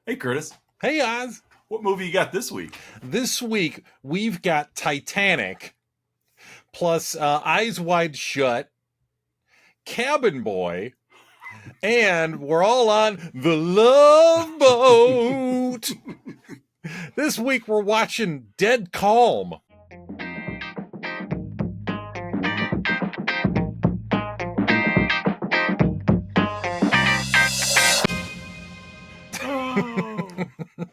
Hey, Curtis. Hey, Oz. What movie you got this week? This week we've got Titanic plus Eyes Wide Shut, Cabin Boy, and we're all on the Love Boat. This week we're watching Dead Calm. Oh,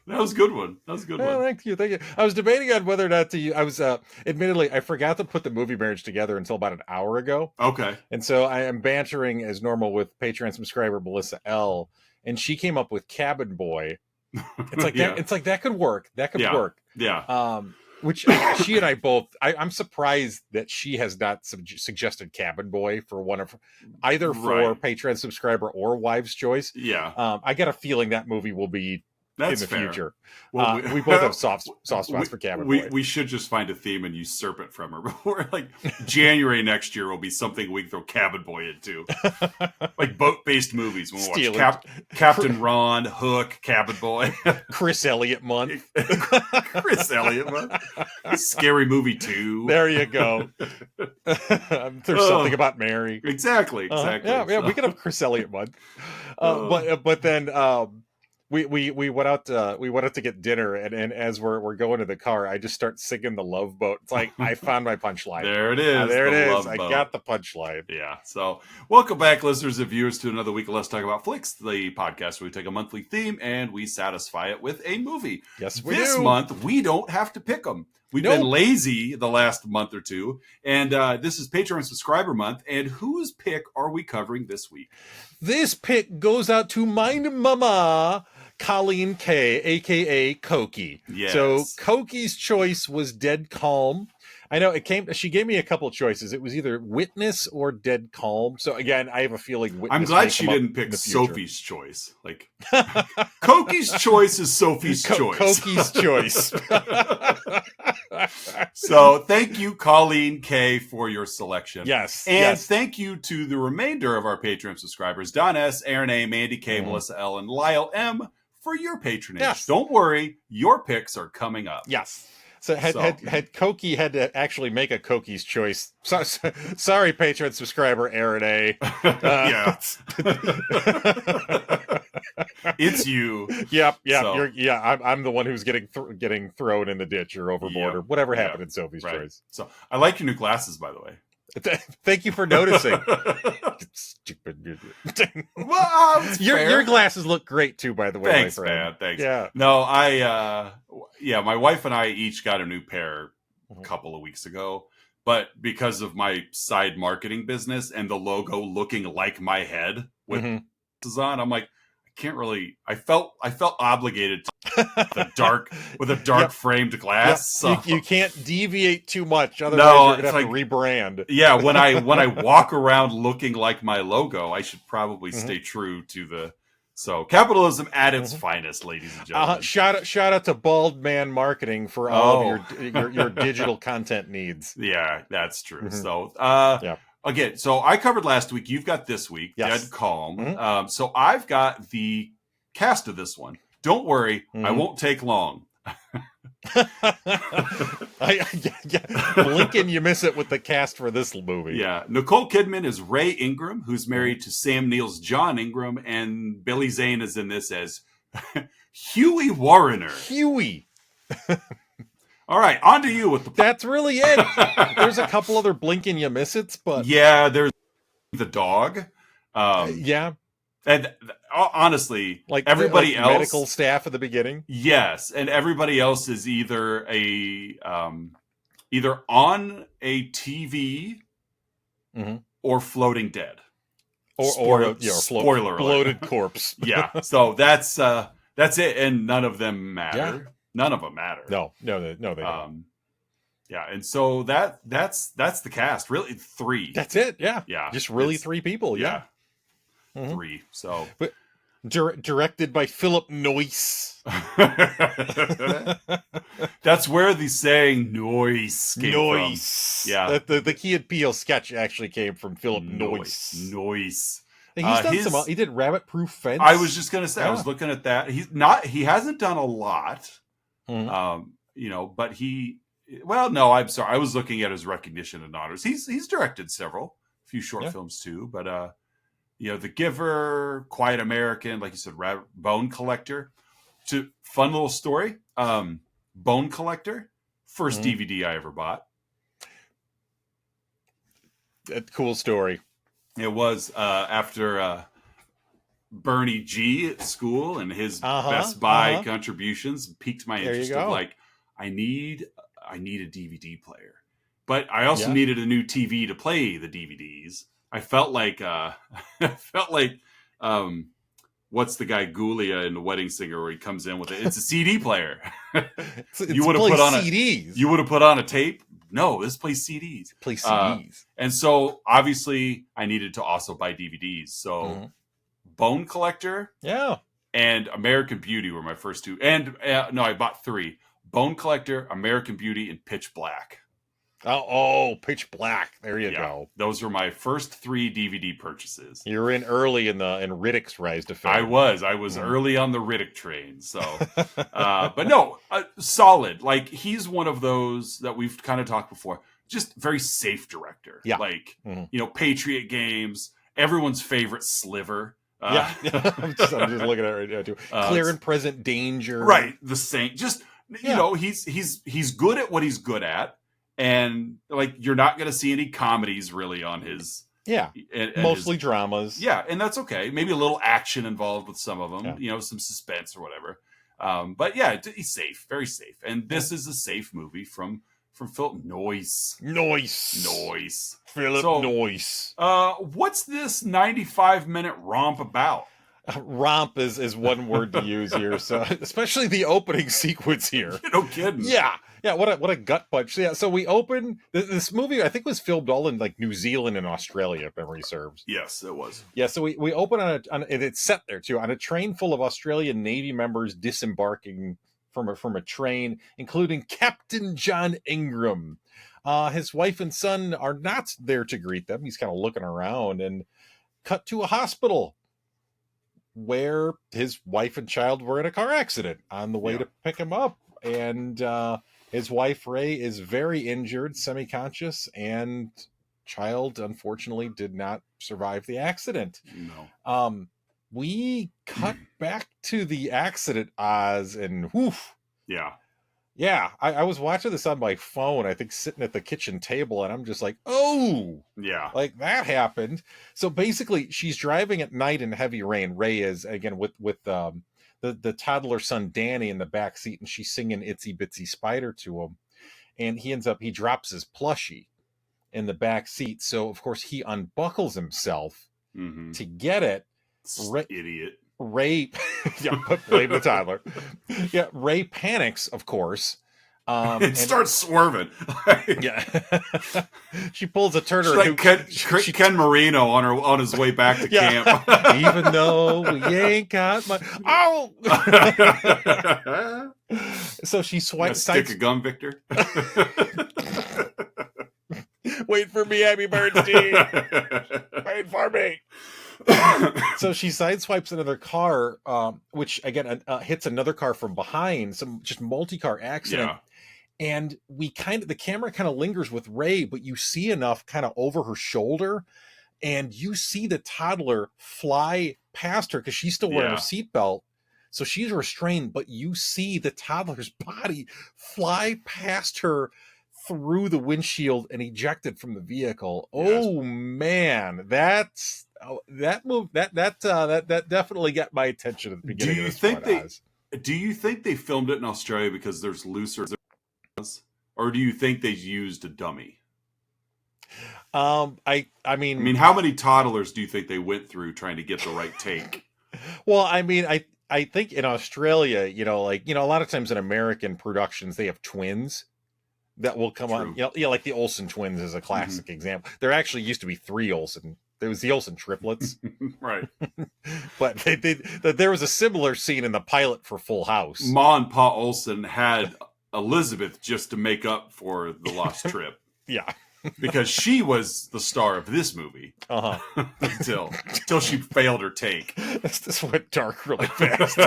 that was a good one. That was a good Oh, one. thank you, thank you. I was debating on whether or not to. I was, admittedly, I forgot to put the movie marriage together until about an hour ago, Okay. and so I am bantering as normal with Patreon subscriber Melissa L, and she came up with Cabin Boy. It's like Yeah. that. It's like that could work. That could Yeah. work. Yeah. Which she and I both. I'm surprised that she has not suggested Cabin Boy for one of either for Right. Patreon subscriber or Wives' Choice. Yeah. I get a feeling that movie will be That's in the fair. future. Well, We both have soft spots for Cabin Boy. We should just find a theme and usurp it from her. Before, like, January next year will be something we can throw Cabin Boy into. Like boat-based movies. We'll watch Captain Ron, Hook, Cabin Boy. Chris Elliott month. Chris Elliott month. Scary Movie 2. There you go. There's something about Mary. Exactly. Yeah, So. we could have Chris Elliott month. But then we went out to get dinner, and as we're going to the car, I just start singing the Love Boat. It's like I found my punchline. There it is. There it is. Love I Boat. got the punchline. Yeah. So welcome back, listeners and viewers, to another week of Let's Talk About Flicks, the podcast where we take a monthly theme and we satisfy it with a movie. Yes, we This do. month, we don't have to pick them. We've been lazy the last month or two, and this is Patreon subscriber month. And whose pick are we covering this week? This pick goes out to my mama, Colleen K, aka Cokie. Yes. So Cokie's choice was Dead Calm. I know she gave me a couple choices. It was either Witness or Dead Calm. So again, I have a feeling Witness. I'm glad she didn't pick Sophie's choice. Like Cokie's choice is Sophie's choice. Cokie's choice. So thank you, Colleen K, for your selection. Yes. And thank you to the remainder of our Patreon subscribers, Don S, Aaron A, Mandy K, Melissa L, and Lyle M, for your patronage. Yes. Don't worry, your picks are coming up. Yes. So had Cokie had to actually make a Cokie's choice. Sorry, Patreon subscriber Aaron A. Yeah. It's you. Yep. So, I'm the one who's getting thrown in the ditch or overboard or whatever happened in Sophie's choice. So I like your new glasses, by the way. Thank you for noticing. Stupid. Well, your glasses look great too, by the way. Thanks, my friend. man. Thanks. Yeah. No, my wife and I each got a new pair a couple of weeks ago, but because of my side marketing business and the logo looking like my head with glasses on, I'm like, I can't really. I felt obligated to with a dark framed glass. Yep. So. You can't deviate too much, otherwise you're gonna have to rebrand. Yeah, when I walk around looking like my logo, I should probably stay true to the. So capitalism at its finest, ladies and gentlemen. Shout out to Bald Man Marketing for all of your digital content needs. Yeah, that's true. So again, so I covered last week. You've got this week, Dead Calm. So I've got the cast of this one. Don't worry, I won't take long. Blink and you miss it with the cast for this movie. Yeah, Nicole Kidman is Ray Ingram, who's married to Sam Neill's John Ingram, and Billy Zane is in this as Huey Warrener. Huey. All right, on to you with the. That's really it. There's a couple other blink and you miss it, but yeah, there's the dog. Yeah. And honestly, like everybody else, medical staff at the beginning. Yes, and everybody else is either on a TV or floating dead, or spoiler bloated corpse. Yeah, so that's it, and none of them matter. Yeah. None of them matter. No, they don't. Yeah, and so that's the cast. Really, 3. That's it. Yeah, just really 3 people. Yeah. 3. So, but directed by Philip Noyce. That's where the saying "noise" came from. Yeah, the Key and Peele sketch actually came from Philip Noyce. Noyce. He's done his he did Rabbit Proof Fence. I was just gonna say, I Yeah. was looking at that. He hasn't done a lot. Mhm. But no, I'm sorry. I was looking at his recognition and honors. He's directed a few short films too, but The Giver, Quiet American, like you said, Bone Collector. Fun little story. Bone Collector, first DVD I ever bought. A cool story. It was after Bernie G at school, and his Best Buy contributions piqued my interest of like, I need a DVD player, but I also needed a new TV to play the DVDs. I felt like what's the guy Gulia in The Wedding Singer where he comes in with it? It's a CD player. You would have put on CDs. You would have put on a tape. No, this plays CDs. Play CDs. And so obviously I needed to also buy DVDs. So Bone Collector, and American Beauty were my first two. And no, I bought three: Bone Collector, American Beauty, and Pitch Black. Oh, Pitch Black. There you go. Those were my first three DVD purchases. You were in early in Riddick's rise to fame. I was early on the Riddick train. So, but no, solid. Like, he's one of those that we've kind of talked before. Just very safe director. Yeah. Like, Patriot Games, everyone's favorite Sliver. I'm just looking at it right now too. Clear and Present Danger. Right. The Saint. Just, he's good at what he's good at. And like, you're not going to see any comedies really on his. Yeah. Mostly dramas. Yeah. And that's okay. Maybe a little action involved with some of them, some suspense or whatever. But yeah, he's safe, very safe. And this is a safe movie from Philip Noyce. Philip Noyce. What's this 95-minute romp about? Romp is one word to use here. So especially the opening sequence here. No kidding. Yeah. What a gut punch. Yeah. So we open this movie. I think was filmed all in like New Zealand and Australia, if memory serves. Yes, it was. Yeah. So we open on and it's set there too, on a train full of Australian Navy members disembarking from a train, including Captain John Ingram. His wife and son are not there to greet them. He's kind of looking around, and cut to a hospital where his wife and child were in a car accident on the way to pick him up. And his wife, Ray, is very injured, semi-conscious, and child, unfortunately, did not survive the accident. No. We cut back to the accident, Oz, and woof. Yeah. Yeah, I was watching this on my phone, I think sitting at the kitchen table, and I'm just like, oh! Yeah. Like, that happened. So basically, she's driving at night in heavy rain. Ray is, again, with the toddler son, Danny, in the back seat, and she's singing Itsy Bitsy Spider to him. And he drops his plushie in the back seat. So, of course, he unbuckles himself to get it. Idiot. Ray, blame the toddler. Yeah, Ray panics, of course. And starts swerving. Yeah, she pulls a Turner. She's like Ken Marino on his way back to camp. Even though we ain't got my so she swipes. Stick a gum, Victor. Wait for me, Abby Bernstein. Wait for me. So she sideswipes another car, which again hits another car from behind. Some just multi-car accident, and the camera kind of lingers with Ray, but you see enough kind of over her shoulder, and you see the toddler fly past her because she's still wearing her seatbelt, so she's restrained. But you see the toddler's body fly past her through the windshield and ejected from the vehicle. Yes. Oh man, that definitely got my attention at the beginning. Do you think they filmed it in Australia because there's looser, or do you think they used a dummy? I mean, how many toddlers do you think they went through trying to get the right take? Well, I mean, I think in Australia, a lot of times in American productions they have twins that will come on. Like the Olsen twins is a classic example. There actually used to be 3 Olsen. There was the Olsen triplets. Right. But there was a similar scene in the pilot for Full House. Ma and Pa Olsen had Elizabeth just to make up for the lost trip. Yeah. because she was the star of this movie until she failed her take. This went dark really fast.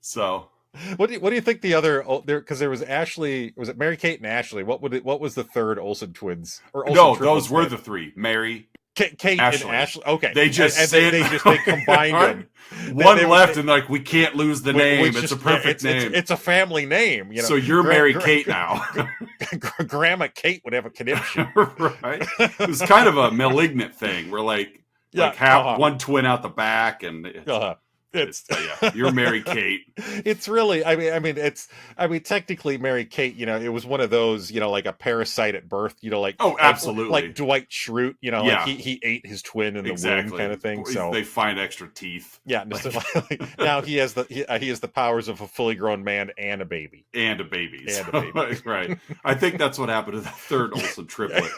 So, what do you think the other there? Because there was Ashley. Was it Mary Kate and Ashley? What was the third Olsen twins? Or Olsen no, triplets those were name? the three. Mary, Kate Ashley. and Ashley. Okay, they just they combined them. One left, and like we can't lose the name. It's a perfect name. It's a family name. You know, so you're Mary Kate now. Grandma Kate would have a conniption, right? It was kind of a malignant thing. We're like half one twin out the back, and it's you're Mary Kate. It's really, technically Mary Kate, you know, it was one of those, you know, like a parasite at birth, you know, like absolutely, like Dwight Schrute, you know, like he ate his twin in the womb kind of thing. So they find extra teeth. Yeah, now he has the powers of a fully grown man and a baby. Right. I think that's what happened to the third Olsen triplet.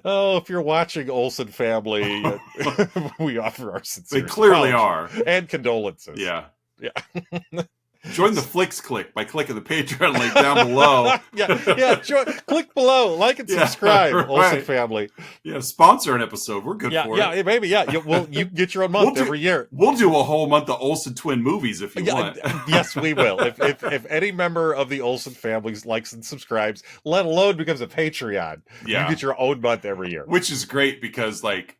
Oh, if you're watching Olsen Family, we offer our sincere. They clearly are. And condolences. Yeah. Yeah. Join the Flicks Click by clicking the Patreon link down below. Click below, like and subscribe, right. Olsen Family. Yeah, sponsor an episode. We're good for it. Yeah, maybe. Yeah, you get your own month every year. We'll do a whole month of Olsen twin movies if you want. Yes, we will. If any member of the Olsen family likes and subscribes, let alone becomes a Patreon, you get your own month every year. Which is great because, like,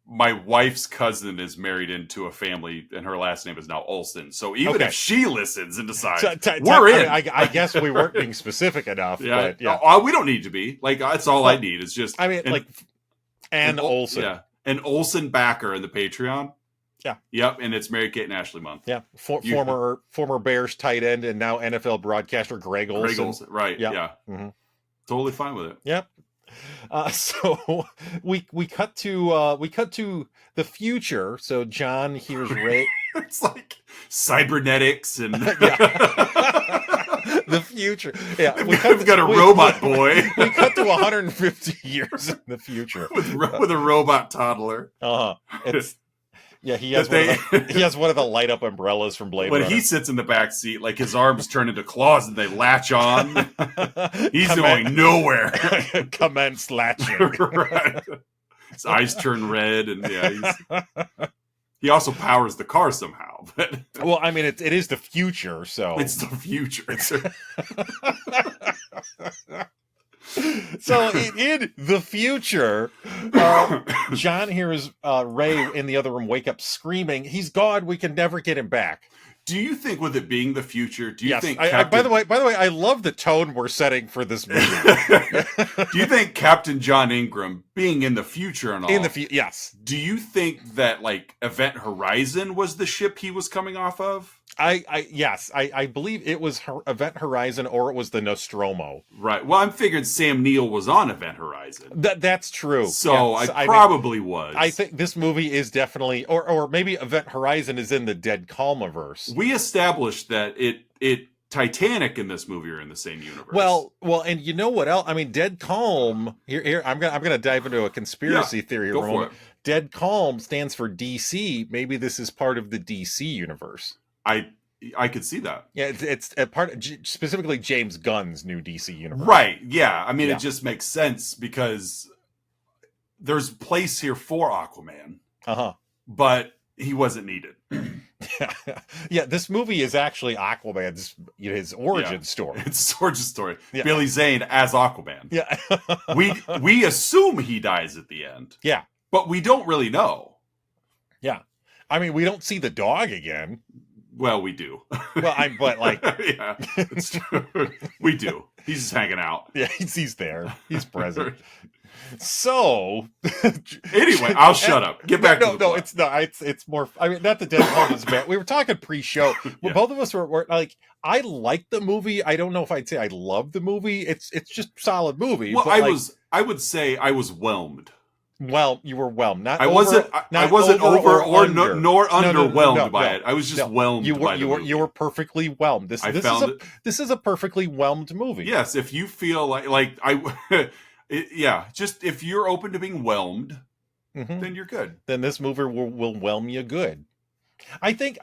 my wife's cousin is married into a family, and her last name is now Olsen. So even if she listens and decides, we're in. I guess we weren't being specific enough. Yeah, but we don't need to be. Like, that's all I need. Is just and Olsen. Yeah, an Olsen backer in the Patreon. Yeah. Yep, and it's Mary Kate and Ashley month. Yeah, former Bears tight end and now NFL broadcaster Greg Olsen. Right? Yep. Yeah. Mm-hmm. Totally fine with it. Yep. So we cut to the future. So John hears Ray. It's like cybernetics and the future. Yeah, we've got a robot boy. We cut to 150 years in the future with a robot toddler. It's. Yeah, he has one of the light up umbrellas from Blade Runner. When he sits in the back seat, like his arms turn into claws and they latch on. He's going nowhere. Commence latching. Right. His eyes turn red, and he also powers the car somehow. But well, I mean, it is the future, so it's the future. So in the future, John hears Ray in the other room wake up screaming, "He's gone! We can never get him back." Do you think, with it being the future, do you think by the way, I love the tone we're setting for this movie. Do you think Captain John Ingram, being in the future and all, yes. Do you think that, like, Event Horizon was the ship he was coming off of? Yes, I believe it was Event Horizon, or it was the Nostromo. Right. Well, I'm figuring Sam Neill was on Event Horizon. That's true. So I probably was. I think this movie is definitely, or maybe Event Horizon is in the Dead Calm-averse. We established that it Titanic and this movie are in the same universe. Well, and you know what else? I mean, Dead Calm. Here, I'm gonna dive into a conspiracy theory. Go for it. Dead Calm stands for DC. Maybe this is part of the DC universe. I could see that. Yeah, it's a part of, specifically James Gunn's new DC universe. Right. Yeah. I mean, it just makes sense because there's place here for Aquaman. But he wasn't needed. Yeah, this movie is actually Aquaman's his origin story. It's his origin story. Yeah. Billy Zane as Aquaman. Yeah. we assume he dies at the end. Yeah. But we don't really know. Yeah. I mean, we don't see the dog again. Well, we do. Well, yeah, it's true. We do. He's just hanging out. Yeah, he's there. He's present. So, anyway, I'll shut up. Get back to the plot. It's more. I mean, not the Dead Calm is bad. We were talking pre-show. Well, both of us were like, I like the movie. I don't know if I'd say I love the movie. It's just a solid movie. Well, I would say I was whelmed. Well, you were whelmed. I wasn't over or nor underwhelmed by it. I was just whelmed by the movie. You were perfectly whelmed. This is a perfectly whelmed movie. Yes, if you feel like just if you're open to being whelmed, then you're good. Then this movie will whelm you good. I think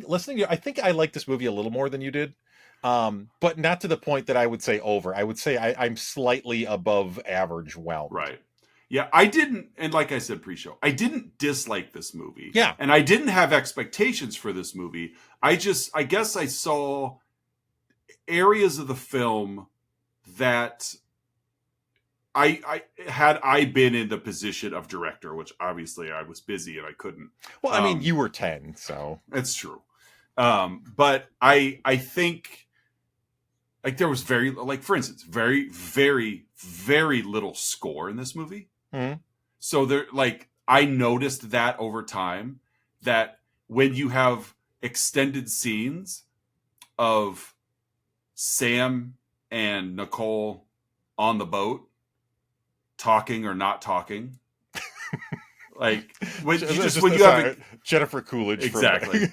listening to you, I think I like this movie a little more than you did. But not to the point that I would say over. I would say I'm slightly above average whelmed. Right. Yeah, I didn't, and like I said pre-show, I didn't dislike this movie. Yeah. And I didn't have expectations for this movie. I guess I saw areas of the film that I been in the position of director, which obviously I was busy and I couldn't. Well, I mean, you were 10, so. It's true. But I think, like, there was very, like, for instance, very, very, very little score in this movie. Mm-hmm. So there, like, I noticed that over time, that when you have extended scenes of Sam and Nicole on the boat talking or not talking, like when you have Jennifer Coolidge, exactly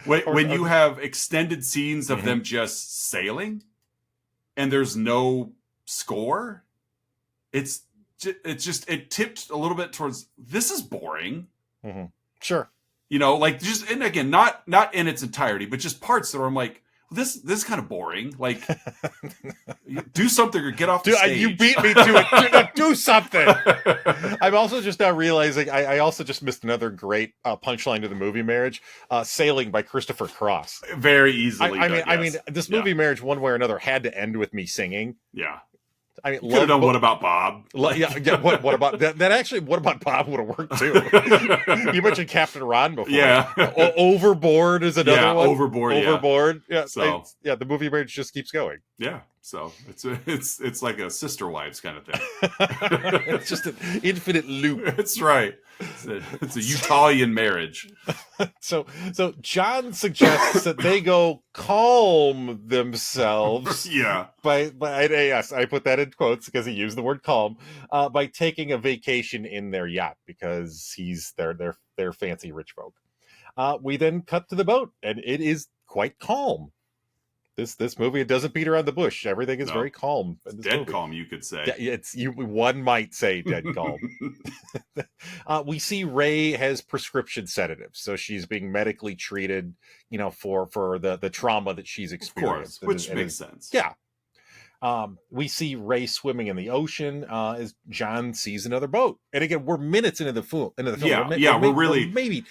when you have extended scenes of them just sailing and there's no score, it tipped a little bit towards, this is boring. Mm-hmm. Sure. You know, like, just, and again, not in its entirety, but just parts that I'm like, this is kind of boring. Like, do something or get off the stage. You beat me to it. Do something. I'm also just now realizing I also just missed another great punchline to the movie Marriage, Sailing by Christopher Cross. Very easily. I mean, this movie Marriage, one way or another, had to end with me singing. Yeah. I mean, could have done What About Bob? Yeah. What about that? Actually, What About Bob would have worked too. You mentioned Captain Ron before. Yeah. Overboard is another one. Overboard. Yeah. So the movie Marriage just keeps going. Yeah. So it's like a Sister Wives kind of thing. It's just an infinite loop. That's right. It's a Italian marriage. So John suggests that they go calm themselves. Yeah. Yes, I put that in quotes because he used the word calm, by taking a vacation in their yacht because they're fancy rich folk. We then cut to the boat and it is quite calm. This movie, it doesn't beat around the bush. Everything is very calm. Dead movie. Calm, you could say. Yeah, one might say dead calm. We see Ray has prescription sedatives, so she's being medically treated, for the trauma that she's experienced. Of course, which makes sense. Yeah. We see Ray swimming in the ocean as John sees another boat, and again, we're minutes into the film. We're really maybe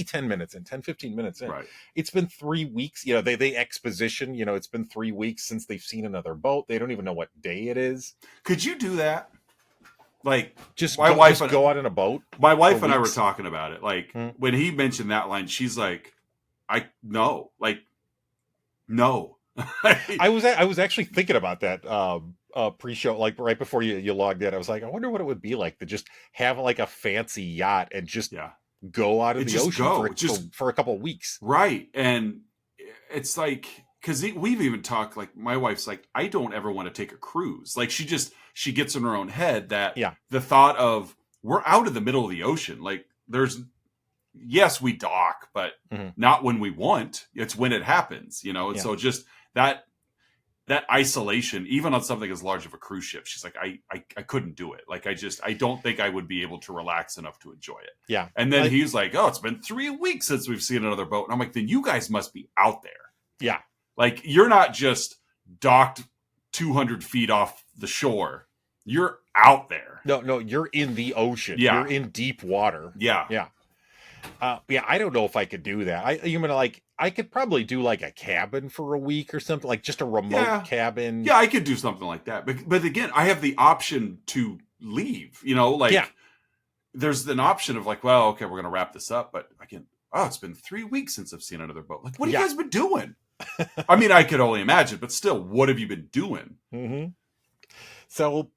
10 minutes in, 10, 15 minutes in. Right. It's been 3 weeks. They exposition, it's been 3 weeks since they've seen another boat. They don't even know what day it is. Could you do that? Like, just go out in a boat? My wife and I were talking about it. Like, when he mentioned that line, she's like, no. I was actually thinking about that pre-show, like right before you logged in. I was like, I wonder what it would be like to just have like a fancy yacht and just go out of the ocean for a couple of weeks. Right. And it's like, because we've even talked, like, my wife's like, I don't ever want to take a cruise. Like, she gets in her own head that the thought of, we're out in the middle of the ocean. Like, yes, we dock, but not when we want. It's when it happens, And so just that isolation, even on something as large of a cruise ship, she's like, I couldn't do it. Like, I don't think I would be able to relax enough to enjoy it. Yeah. And then he's like, oh, it's been 3 weeks since we've seen another boat. And I'm like, then you guys must be out there. Yeah. Like, you're not just docked 200 feet off the shore. You're out there. No, you're in the ocean. Yeah. You're in deep water. Yeah. Yeah. I don't know if I could do that. I could probably do like a cabin for a week or something, like just a remote cabin. Yeah, I could do something like that. But again, I have the option to leave, there's an option of like, well, okay, we're going to wrap this up. But again, it's been 3 weeks since I've seen another boat. Like, what have you guys been doing? I mean, I could only imagine, but still, what have you been doing? Mm-hmm. So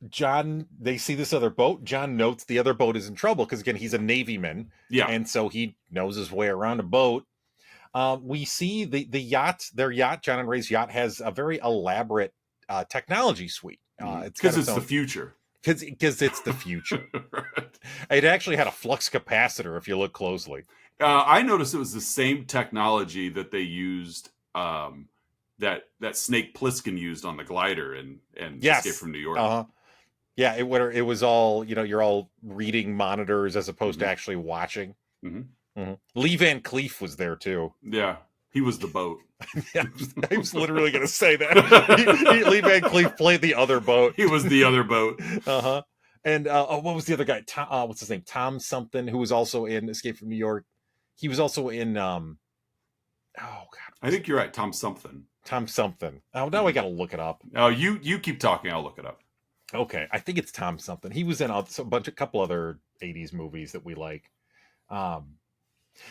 John, they see this other boat. John notes the other boat is in trouble because, again, he's a Navyman. Yeah. And so he knows his way around a boat. We see the yacht, their yacht, John and Ray's yacht, has a very elaborate technology suite. Because it's the future. Because it's the future. Right. It actually had a flux capacitor, if you look closely. I noticed it was the same technology that they used, that Snake Plissken used on the glider and Escape from New York. Uh-huh. Yeah, it was all, you're all reading monitors as opposed to actually watching. Mm-hmm. Lee Van Cleef was there too. Yeah, he was the boat. Yeah, I was literally going to say that. Lee Van Cleef played the other boat. He was the other boat. Uh-huh. And what was the other guy? What's his name? Tom something, who was also in Escape from New York. He was also in oh God. I think you're right, Tom something. Tom something. Oh, now I got to look it up. Oh, you keep talking, I'll look it up. Okay, I think it's Tom something. He was in a couple other 80s movies that we like.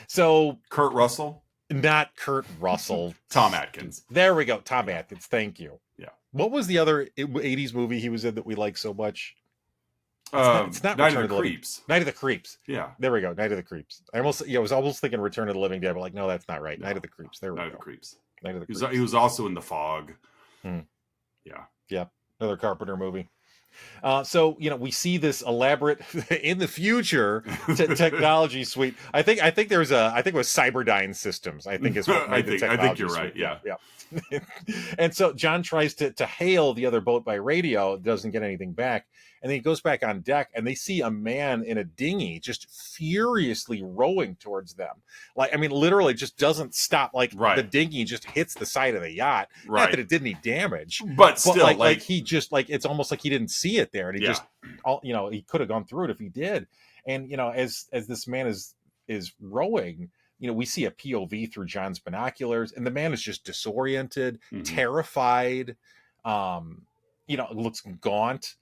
So Kurt Russell? Not Kurt Russell. Tom Atkins. There we go. Tom Atkins. Thank you. Yeah. What was the other 80s movie he was in that we like so much? It's not Night of the Creeps. Night of the Creeps. Yeah. There we go. Night of the Creeps. I was almost thinking Return of the Living Dead, but like, no, that's not right. No. Night of the Creeps. There we go. Night of the Creeps. Night of the Creeps. He was also in The Fog. Yeah. Yeah. Another Carpenter movie. So we see this elaborate in the future technology suite. I think it was Cyberdyne Systems. I think is what made the technology. I think you're right. Yeah. And so John tries to hail the other boat by radio, doesn't get anything back, and then he goes back on deck, and they see a man in a dinghy just furiously rowing towards them. Like, I mean, literally just doesn't stop. Like the dinghy just hits the side of the yacht. Right. Not that it did any damage, but still, like he just it's almost like he didn't see it there, and he just he could have gone through it if he did. And as this man is rowing, we see a POV through John's binoculars, and the man is just disoriented, terrified. Looks gaunt,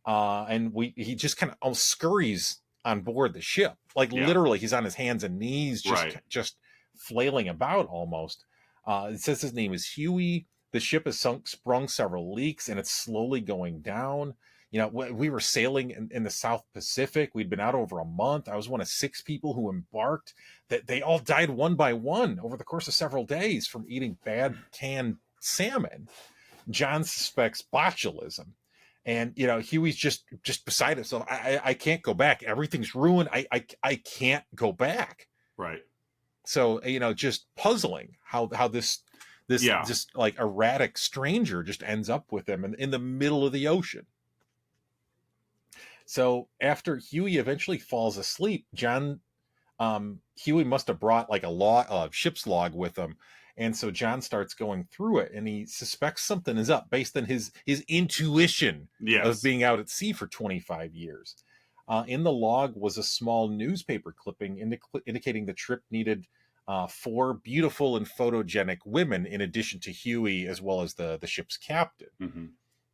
and he just kind of almost scurries on board the ship. Like literally, he's on his hands and knees, just flailing about almost. It says his name is Huey. The ship has sprung several leaks, and it's slowly going down. We were sailing in the South Pacific. We'd been out over a month. I was one of 6 people who embarked. That they all died one by one over the course of several days from eating bad canned salmon. John suspects botulism, and Huey's just beside himself. I can't go back. Everything's ruined. I can't go back. Right. So just puzzling how this just like erratic stranger just ends up with him in the middle of the ocean. So after Huey eventually falls asleep, Huey must have brought like a ship's log with him. And so John starts going through it, and he suspects something is up based on his intuition of being out at sea for 25 years. In the log was a small newspaper clipping indicating the trip needed 4 beautiful and photogenic women in addition to Huey, as well as the ship's captain. Mm-hmm.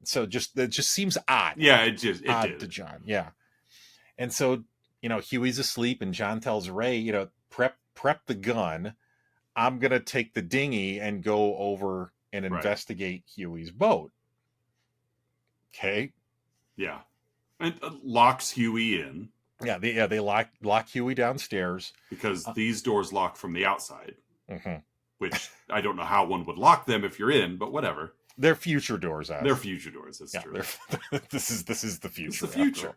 So it just seems odd. Yeah, it did to John. Yeah. And so, Huey's asleep, and John tells Ray, prep the gun. I'm going to take the dinghy and go over and investigate Huey's boat. Okay. Yeah. And locks Huey in. Yeah, they lock Huey downstairs. Because these doors lock from the outside. Mm-hmm. Which I don't know how one would lock them if you're in, but whatever. They're future doors. They're future doors. That's true. This is the future. It's the future.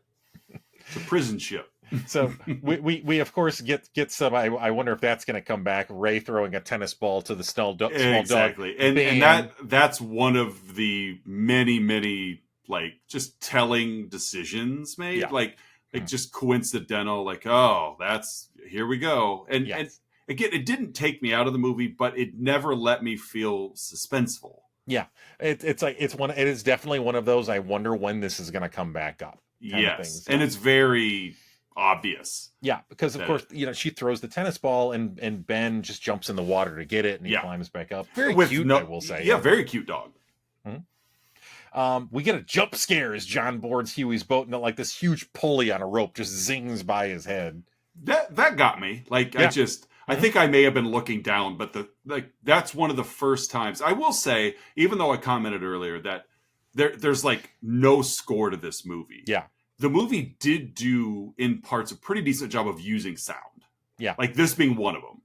It's a prison ship. So we of course get some. I wonder if that's going to come back. Ray throwing a tennis ball to the small dog. Exactly, and that's one of the many like just telling decisions made. Yeah. Like just coincidental. Like, oh, that's here we go. And again, it didn't take me out of the movie, but it never let me feel suspenseful. Yeah, it is definitely one of those. I wonder when this is going to come back up. Yes, and it's very obvious. Yeah, because of course, she throws the tennis ball, and Ben just jumps in the water to get it, and he climbs back up. Very cute, I will say. Yeah, very cute dog. Mm-hmm. We get a jump scare as John boards Huey's boat, and like this huge pulley on a rope just zings by his head. That got me. Like I think I may have been looking down, but that's one of the first times. I will say, even though I commented earlier that there's like no score to this movie. Yeah. The movie did do, in parts, a pretty decent job of using sound. Yeah. Like this being one of them.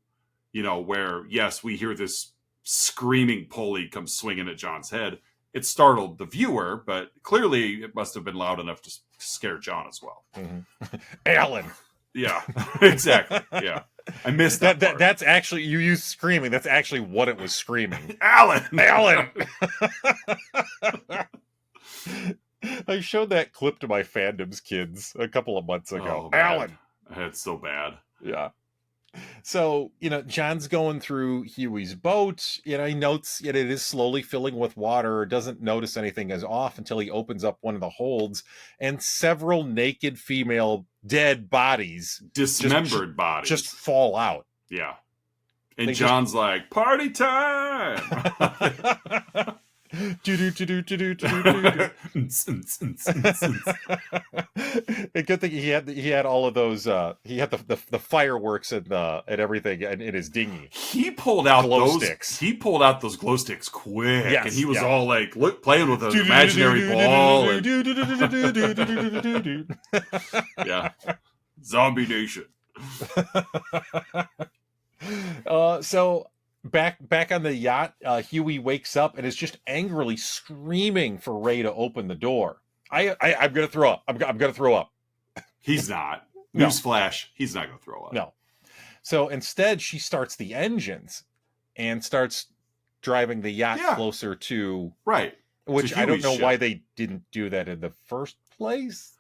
Where, yes, we hear this screaming pulley come swinging at John's head. It startled the viewer, but clearly it must have been loud enough to scare John as well. Mm-hmm. Alan. Yeah, exactly. Yeah. I missed that. That's actually, you used screaming. That's actually what it was screaming. Alan. I showed that clip to my fandom's kids a couple of months ago. Oh, Alan. It's so bad. Yeah. So, John's going through Huey's boat. He notes it is slowly filling with water, doesn't notice anything is off until he opens up one of the holds, and several naked female dead bodies, dismembered bodies, just fall out. Yeah. And John's like, party time! And good thing he had all of those. He had the fireworks and everything in his dinghy. He pulled out glow sticks. He pulled out those glow sticks quick, yes, and he was all like, playing with an imaginary ball. Yeah, Zombie Nation. So back on the yacht, Huey wakes up and is just angrily screaming for Ray to open the door. I'm gonna throw up. I'm gonna throw up. He's not. Newsflash, he's not gonna throw up. No. So instead, she starts the engines and starts driving the yacht closer to which I don't know why they didn't do that in the first place.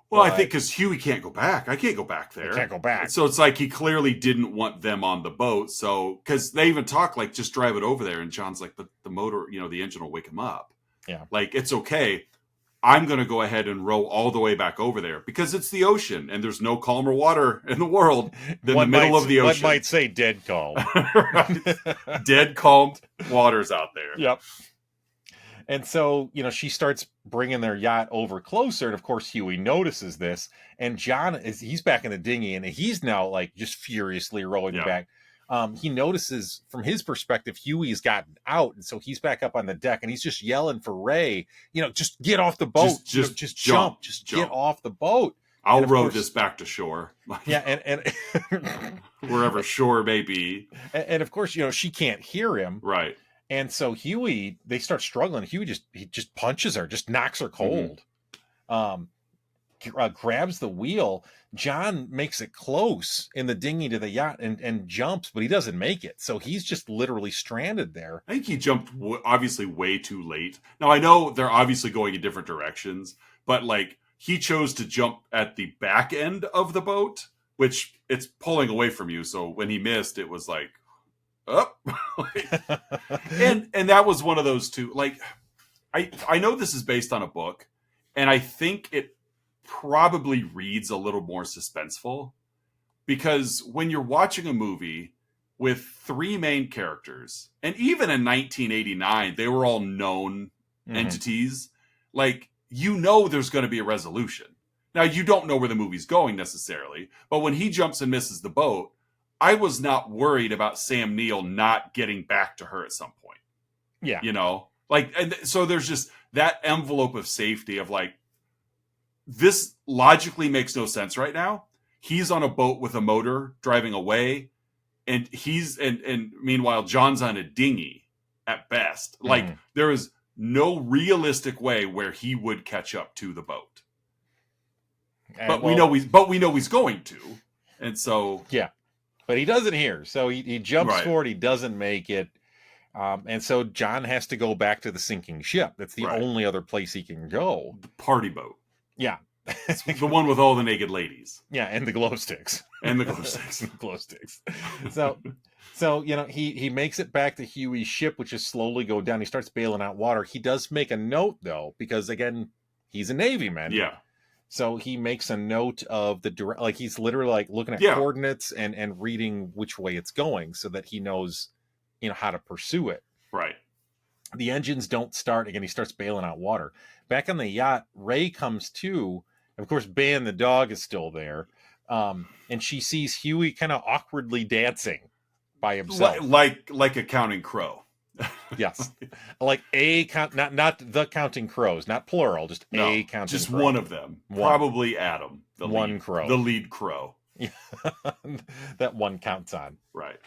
Well, I think because Huey can't go back. I can't go back there. Can't go back. So it's like he clearly didn't want them on the boat. So, because they even talk like, just drive it over there. And John's like, but the motor, the engine will wake him up. Yeah. Like, it's okay. I'm going to go ahead and row all the way back over there because it's the ocean and there's no calmer water in the world than the middle of the ocean. One might say dead calm. Dead calm waters out there. Yep. And so, she starts bringing their yacht over closer. And of course, Huey notices this. And John he's back in the dinghy and he's now like just furiously rowing back. He notices from his perspective, Huey's gotten out. And so he's back up on the deck and he's just yelling for Ray, just get off the boat. Just jump. Just get off the boat. I'll row this back to shore. Yeah. And wherever shore may be. And of course, she can't hear him. Right. And so Huey, they start struggling. Huey just punches her, just knocks her cold. Grabs the wheel. John makes it close in the dinghy to the yacht and jumps, but he doesn't make it. So he's just literally stranded there. I think he jumped obviously way too late. Now I know they're obviously going in different directions, but like he chose to jump at the back end of the boat, which it's pulling away from you. So when he missed, it was like, up. and that was one of those two. Like, I know this is based on a book, and I think it probably reads a little more suspenseful because when you're watching a movie with three main characters, and even in 1989, they were all known entities, like, there's going to be a resolution. Now, you don't know where the movie's going necessarily, but when he jumps and misses the boat, I was not worried about Sam Neill not getting back to her at some point. Yeah. And so there's just that envelope of safety of like, this logically makes no sense right now. He's on a boat with a motor driving away and and meanwhile, John's on a dinghy at best. Like there is no realistic way where he would catch up to the boat. But we know he's going to. And so, yeah. But he doesn't here. So he jumps forward. He doesn't make it. And so John has to go back to the sinking ship. That's the only other place he can go. The party boat. Yeah. The one with all the naked ladies. Yeah, and the glow sticks. So, he makes it back to Huey's ship, which is slowly going down. He starts bailing out water. He does make a note, though, because, again, he's a Navy man. Yeah. So he makes a note of he's literally like looking at coordinates and reading which way it's going so that he knows, how to pursue it. Right. The engines don't start. Again, he starts bailing out water. Back on the yacht, Ray comes to. Of course, Ban the dog is still there. And she sees Huey kind of awkwardly dancing by himself. Like a counting crow. Yes. Like not the counting crows, not plural, just a counting just crow. one of them. Probably Adam. The lead crow. That one counts on. Right.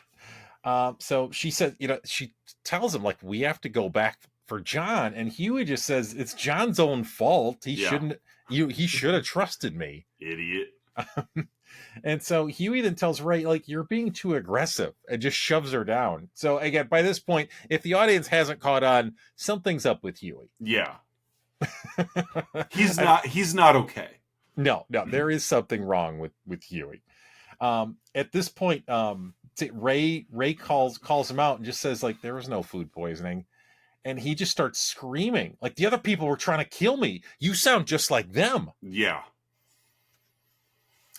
So she said, she tells him like, we have to go back for John. And Huey just says, it's John's own fault. He should have trusted me. Idiot. And so Huey then tells Ray, like, you're being too aggressive, and just shoves her down. So again, by this point, if the audience hasn't caught on, something's up with Huey. Yeah. He's not okay. No, there is something wrong with Huey. At this point, Ray calls him out and just says like there was no food poisoning, and he just starts screaming like the other people were trying to kill me. You sound just like them. Yeah.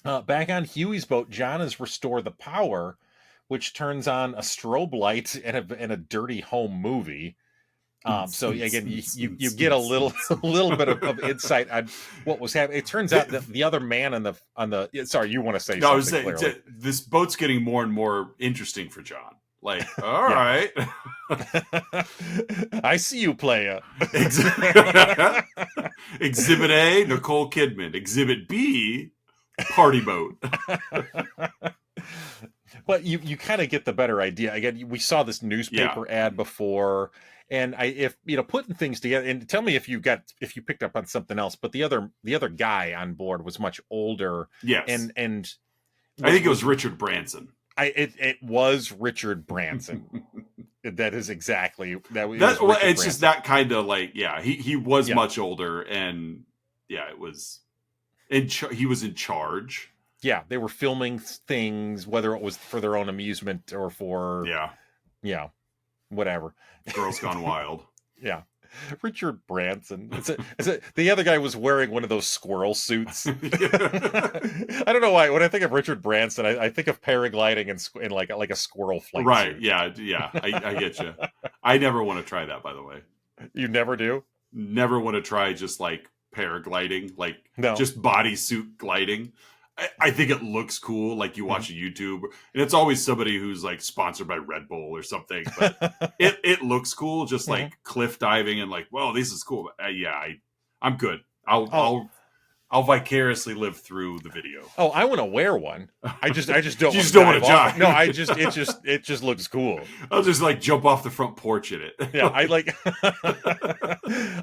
Back on Huey's boat, John has restored the power, which turns on a strobe light and a dirty home movie. So again, you get a little bit of insight on what was happening. It turns out that the other man on the sorry, you want to say something? This boat's getting more and more interesting for John. Like, all right, I see you, player. Exhibit A, Nicole Kidman. Exhibit B, party boat. But you kind of get the better idea. Again, we saw this newspaper ad before. And if putting things together, and tell me if you picked up on something else, but the other guy on board was much older. Yes. And I think it was Richard Branson. It was Richard Branson. That is exactly that. It's Branson. Just that kind of like, he was much older, and it was, he was in charge. Yeah, they were filming things, whether it was for their own amusement or for whatever. Girls Gone Wild. Yeah. Richard Branson. The other guy was wearing one of those squirrel suits. I don't know why. When I think of Richard Branson, I think of paragliding in like a squirrel flight suit. Right. Yeah. I get you. I never want to try that, by the way. You never do? Never want to try just like paragliding, like no. Just bodysuit gliding. I think it looks cool, like you watch a YouTube, and it's always somebody who's like sponsored by Red Bull or something. But it looks cool, just like cliff diving and like, well, this is cool. I'm good. I'll vicariously live through the video. Oh, I want to wear one. I just don't. You just don't want to dive. No, it just looks cool. I'll just like jump off the front porch in it. Yeah, I like.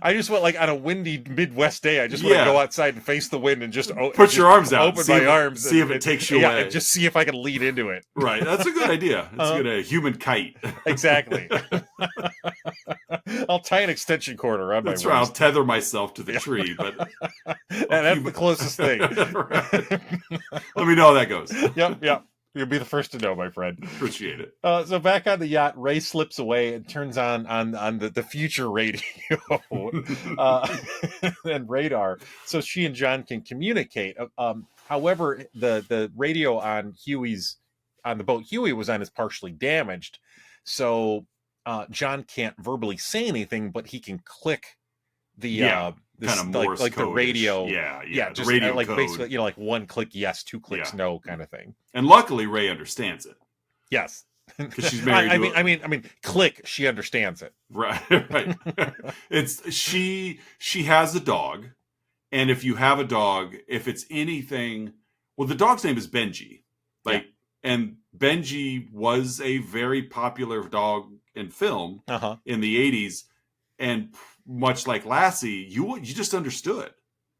I just want like on a windy Midwest day. I just want to go outside and face the wind and just put your arms out, open my arms, see if it takes you away. And just see if I can lead into it. Right, that's a good idea. That's a good idea. Human kite. Exactly. I'll tie an extension cord around my waist. Right. I'll tether myself to the tree, but that's the closest thing. Let me know how that goes. Yep. You'll be the first to know, my friend. Appreciate it. So back on the yacht, Ray slips away and turns on the future radio and radar, so she and John can communicate. However, the radio on the boat Huey was on is partially damaged, so John can't verbally say anything, but he can click the kind of Morse like the radio. Just radio like code. Basically, like one click yes, two clicks no kind of thing. And luckily, Ray understands it. Yes, because she's married. I mean, click. She understands it. Right. It's she has a dog, and if you have a dog, if it's anything, well, the dog's name is Benji, and Benji was a very popular dog in film in the 80s, and much like Lassie, you just understood.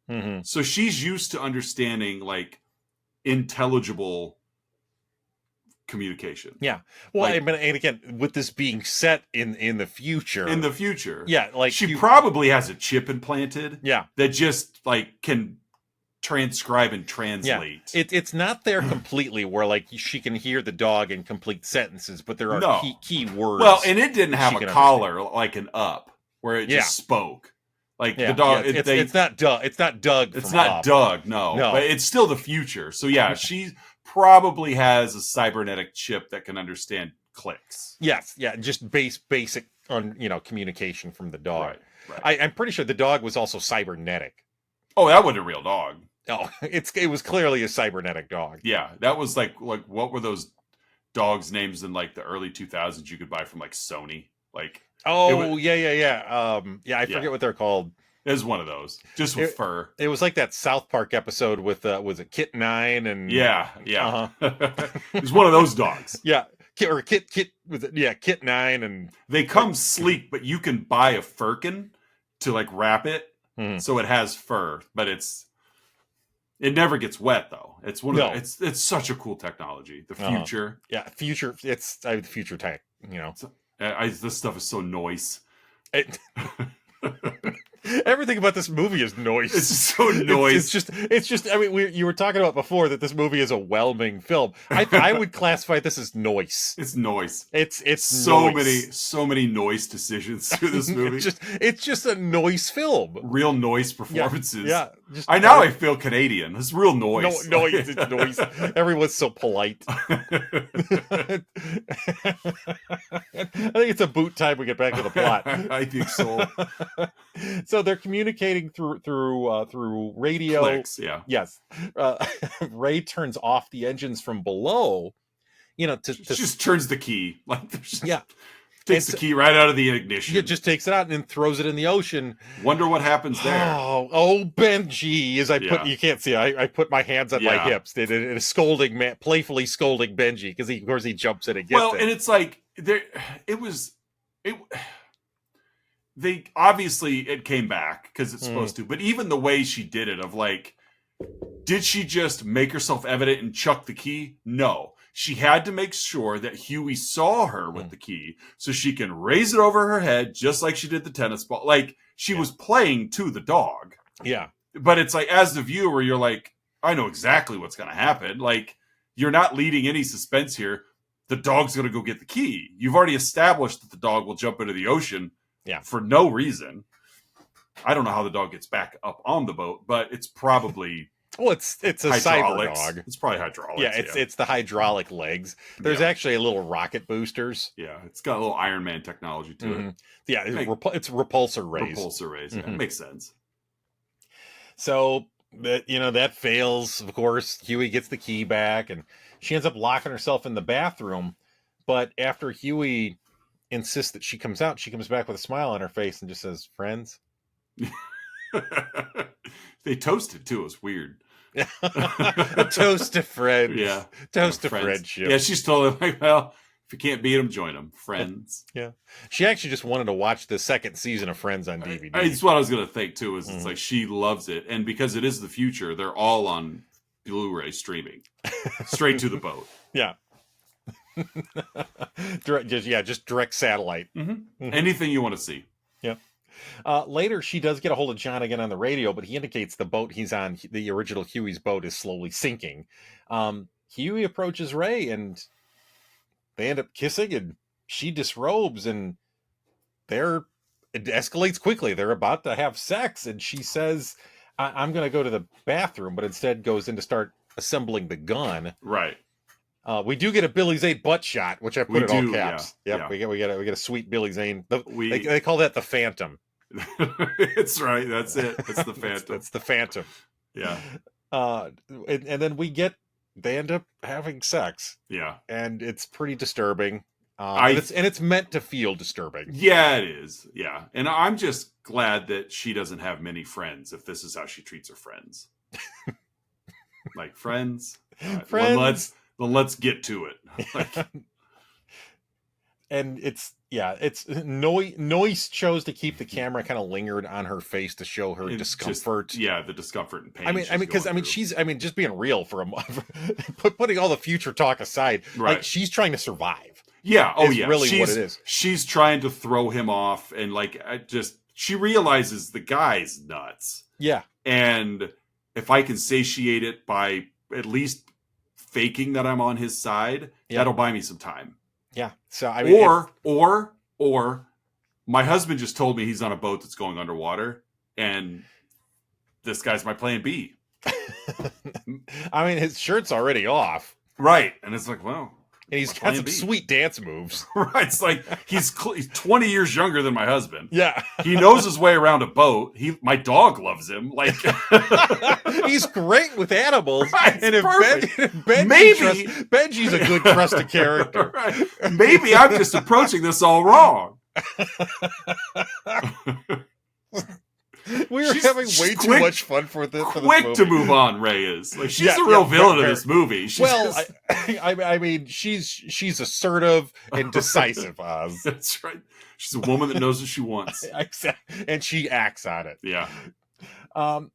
Mm-hmm. So she's used to understanding like intelligible communication. Yeah. Well, and again, with this being set in the future. Like she probably has a chip implanted. Yeah. That just like can transcribe and translate. Yeah. It's not there completely where like she can hear the dog in complete sentences, but there are key words. Well, and it didn't have a collar like an Up where it just spoke. Like the dog, it's not Doug. It's not Doug. It's not Doug. No, but it's still the future. So she probably has a cybernetic chip that can understand clicks. Yes, just basic on communication from the dog. Right. I'm pretty sure the dog was also cybernetic. Oh, that wasn't a real dog. Oh, it was clearly a cybernetic dog. Yeah, that was like what were those dogs' names in like the early 2000s you could buy from like Sony? Like I forget what they're called. It was one of those, just with fur. It was like that South Park episode with was it Kit 9 and It was one of those dogs. Kit was it? Kit 9 and they come sleek, but you can buy a firkin to like wrap it so it has fur, but it never gets wet though. It's one of it's such a cool technology. The future, future. It's the future tech. This stuff is so noise. Everything about this movie is noise. It's so noise. It's just. I mean, you were talking about before that this movie is a whelming film. I would classify this as noise. It's noise. It's so many noise decisions through this movie. it's just a noise film. Real noise performances. Yeah. I feel Canadian. It's real noise. No, it's noise. Everyone's so polite. I think it's about time we get back to the plot. I think so. So they're communicating through radio. Clicks, yeah. Yes. Ray turns off the engines from below. To just turns the key. Yeah. Takes the key right out of the ignition. It just takes it out and then throws it in the ocean. Wonder what happens there. Oh, Benji! You can't see. I put my hands on my hips. It is scolding, playfully scolding Benji because of course he jumps in and gets it. Well, and it's like they obviously it came back because it's supposed to, but even the way she did it, of like, did she just make herself evident and chuck the key? No. She had to make sure that Huey saw her with the key so she can raise it over her head just like she did the tennis ball. Like, she was playing to the dog. Yeah. But it's like, as the viewer, you're like, I know exactly what's going to happen. Like, you're not leading any suspense here. The dog's going to go get the key. You've already established that the dog will jump into the ocean for no reason. I don't know how the dog gets back up on the boat, but it's probably... Well, it's a cyber dog. It's probably hydraulics. Yeah, it's the hydraulic legs. There's actually a little rocket boosters. Yeah, it's got a little Iron Man technology to it. Yeah, it's repulsor rays. Repulsor rays. Yeah, it makes sense. So that fails. Of course, Huey gets the key back, and she ends up locking herself in the bathroom. But after Huey insists that she comes out, she comes back with a smile on her face and just says, "Friends." They toasted too. It was weird. A toast to friends. Yeah. Toast to friendship. Yeah, she's totally like, well, if you can't beat them, join them. Friends. Yeah. She actually just wanted to watch the second season of Friends on DVD. That's what I was going to think too, is it's like she loves it. And because it is the future, they're all on Blu-ray streaming. Straight to the boat. Yeah. Just direct satellite. Anything you want to see. Yeah. Later, she does get a hold of John again on the radio, but he indicates the boat he's on, the original Huey's boat, is slowly sinking. Huey approaches Ray, and they end up kissing, and she disrobes, and it escalates quickly. They're about to have sex, and she says, I'm going to go to the bathroom, but instead goes in to start assembling the gun. Right. We do get a Billy Zane butt shot, which I put in all caps. Yeah. We get a sweet Billy Zane. They call that the Phantom. It's right. That's it. It's the Phantom. That's the Phantom. Yeah. And then they end up having sex. Yeah. And it's pretty disturbing. It's meant to feel disturbing. Yeah, it is. Yeah. And I'm just glad that she doesn't have many friends if this is how she treats her friends. Like, friends? Friends. Let's get to it. And it's Noyce chose to keep the camera kind of lingered on her face to show her discomfort. The discomfort and pain. She's just being real for a month, putting all the future talk aside. Right. Like, she's trying to survive. Yeah. Oh, yeah. Really, what it is. She's trying to throw him off, and she realizes the guy's nuts. Yeah. And if I can satiate it by at least faking that I'm on his side, that'll buy me some time. Yeah. So or my husband just told me he's on a boat that's going underwater, and this guy's my plan B. I mean, his shirt's already off. Right. And it's like, well, and he's got some sweet dance moves. Right. It's like he's 20 years younger than my husband. Yeah. He knows his way around a boat. My dog loves him. Like, he's great with animals. Right, and if Benji's a good trusted character. Right. Maybe I'm just approaching this all wrong. We were having way too much fun for this. Quick to move on, Ray is. Like, she's the real villain of this movie. I mean, she's assertive and decisive, Oz. That's right. She's a woman that knows what she wants. And she acts on it. Yeah.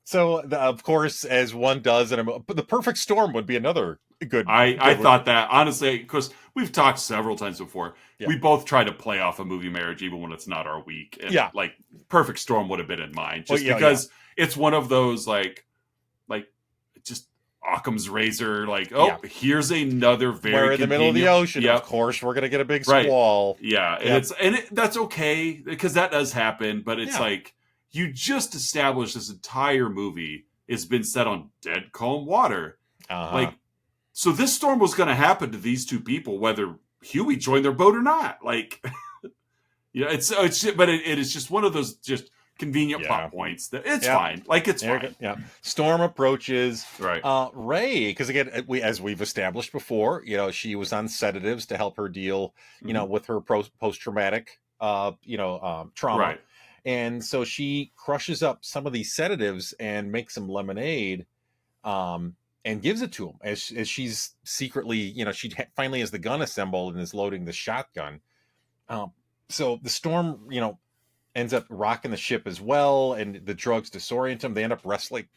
So, of course, as one does, and the perfect storm would be another Good. I thought that, honestly, because we've talked several times before. Yeah. We both try to play off a movie marriage even when it's not our week. And like Perfect Storm would have been in mine. Just because it's one of those like just Occam's razor, like, here's another very we're in the middle of the ocean. Of course we're gonna get a big squall. Right. Yeah. And that's okay, because that does happen, but it's like you just established this entire movie has been set on dead calm water. Like, so this storm was going to happen to these two people, whether Huey joined their boat or not. Like, it's but it is just one of those just convenient plot points that it's fine. Like, it's fine. Yeah. Storm approaches. Right. Ray, because again, as we've established before, she was on sedatives to help her deal, with her post-traumatic, trauma. Right. And so she crushes up some of these sedatives and makes some lemonade. And gives it to him as she's secretly, she finally has the gun assembled and is loading the shotgun. So the storm, ends up rocking the ship as well, and the drugs disorient them. They end up wrestling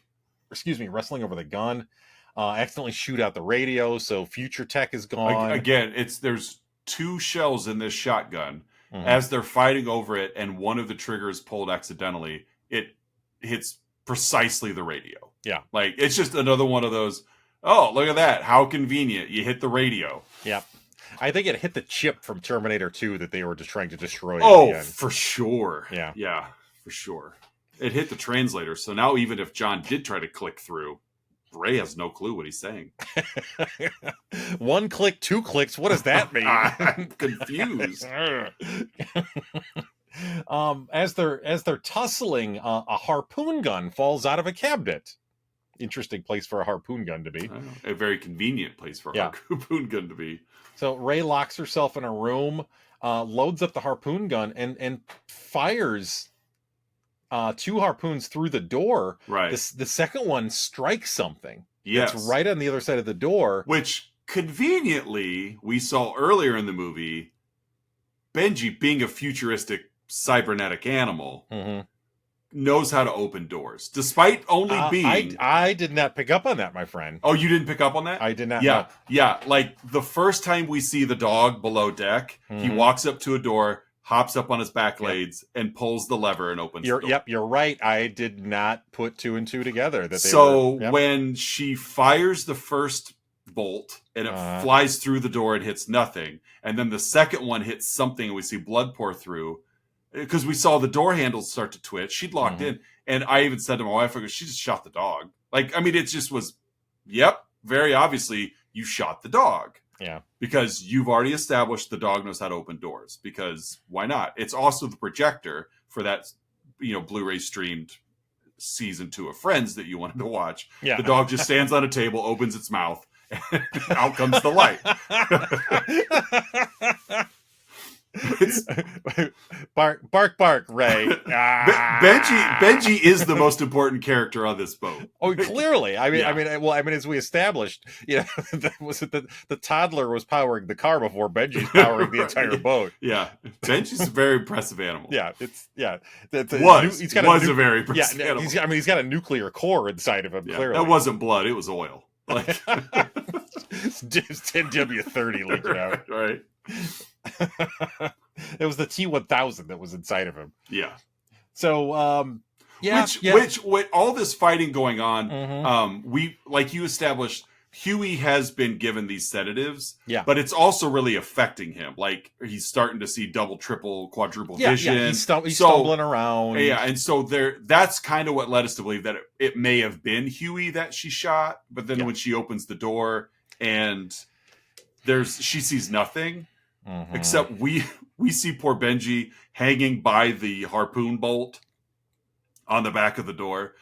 over the gun, accidentally shoot out the radio, so future tech is gone. Again, there's 2 shells in this shotgun. As they're fighting over it, and one of the triggers pulled accidentally, it hits precisely the radio. Yeah. Like, it's just another one of those, oh, look at that. How convenient. You hit the radio. Yeah. I think it hit the chip from Terminator 2 that they were just trying to destroy. Oh, for sure. Yeah. Yeah, for sure. It hit the translator. So now even if John did try to click through, Ray has no clue what he's saying. 1 click, 2 clicks. What does that mean? I'm confused. As they're tussling, a harpoon gun falls out of a cabinet. Interesting place for a harpoon gun to be. A very convenient place for a harpoon gun to be. So Ray locks herself in a room, loads up the harpoon gun, and fires 2 harpoons through the door. Right. The second one strikes something. Yes. It's right on the other side of the door. Which, conveniently, we saw earlier in the movie, Benji, being a futuristic cybernetic animal, knows how to open doors, despite only being... I did not pick up on that, my friend. Oh, you didn't pick up on that? I did not. Yeah, yeah. Like, the first time we see the dog below deck, he walks up to a door, hops up on his back legs, and pulls the lever and opens the door. Yep, you're right. I did not put 2 and 2 together. When she fires the first bolt, and it flies through the door and hits nothing, and then the second one hits something, and we see blood pour through, because we saw the door handles start to twitch. She'd locked in, and I even said to my wife, she just shot the dog. Like, I mean, it just was, very obviously, you shot the dog. Yeah. Because you've already established the dog knows how to open doors, because why not? It's also the projector for that, Blu-ray streamed season 2 of Friends that you wanted to watch. Yeah. The dog just stands on a table, opens its mouth, and out comes the light. Bark, Ray. Benji is the most important character on this boat. Oh, clearly. I mean, as we established, the toddler was powering the car before Benji's powering the entire boat. Yeah, Benji's a very impressive animal. Yeah, he's got a very impressive animal. He's got a nuclear core inside of him. Yeah, clearly, that wasn't blood; it was oil. Like it's 10W30 leaking out. Right. It was the T-1000 that was inside of him. Yeah. So, which with all this fighting going on, we, like you established, Huey has been given these sedatives. Yeah. But it's also really affecting him. Like, he's starting to see double, triple, quadruple vision. Yeah, he's stumbling around. Yeah, and so that's kind of what led us to believe that it may have been Huey that she shot. But then when she opens the door and she sees nothing. Except we see poor Benji hanging by the harpoon bolt on the back of the door.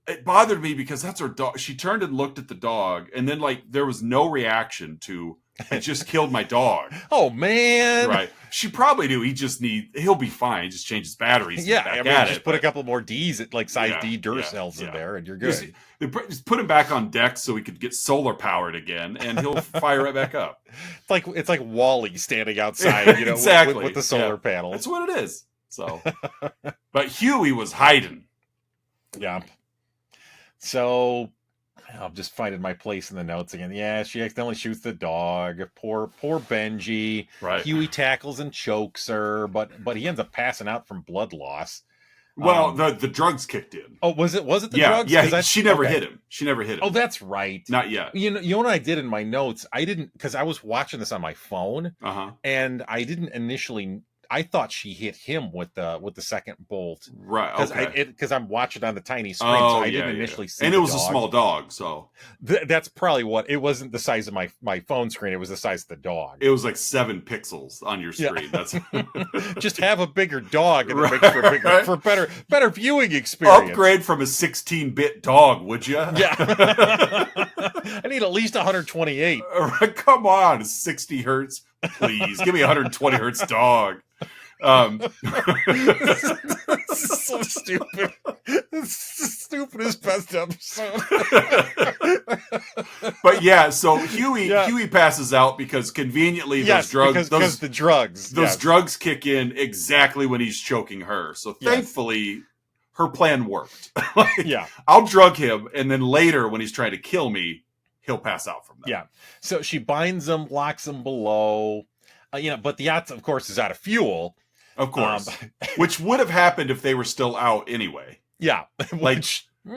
It bothered me because that's her dog. She turned and looked at the dog, and then there was no reaction to, I just killed my dog. Oh man! Right? She probably knew he'll be fine. Just change his batteries. Just put a couple more D's at size D Duracells in there, and you're good. Just put him back on deck so he could get solar powered again, and he'll fire right back up. It's like Wall-E standing outside, exactly. with the solar panels. That's what it is. So, but Huey was hiding. Yeah. So, I'm just finding my place in the notes again. Yeah, she accidentally shoots the dog. Poor Benji. Right. Huey tackles and chokes her, but he ends up passing out from blood loss. Well, the drugs kicked in. Oh, was it the yeah, drugs? Yeah, she never hit him. She never hit him. Oh, that's right. Not yet. You know what I did in my notes? I didn't, because I was watching this on my phone, and I didn't initially. I thought she hit him with the second bolt, right? Because I'm watching on the tiny screen, so I didn't initially see. And it was a small dog, so that's probably what it wasn't. The size of my phone screen; it was the size of the dog. It was like 7 pixels on your screen. That's just have a bigger dog, and it makes for better viewing experience. Upgrade from a 16-bit dog, would you? Yeah, I need at least 128. Come on, 60 hertz, please. Give me a 120 hertz dog. So stupid. It's the stupidest best episode. But yeah, so Huey passes out because conveniently those drugs kick in exactly when he's choking her. So thankfully her plan worked. I'll drug him, and then later when he's trying to kill me, he'll pass out from that. Yeah. So she binds him, locks him below. But the yacht, of course, is out of fuel. Of course. Which would have happened if they were still out anyway. Yeah.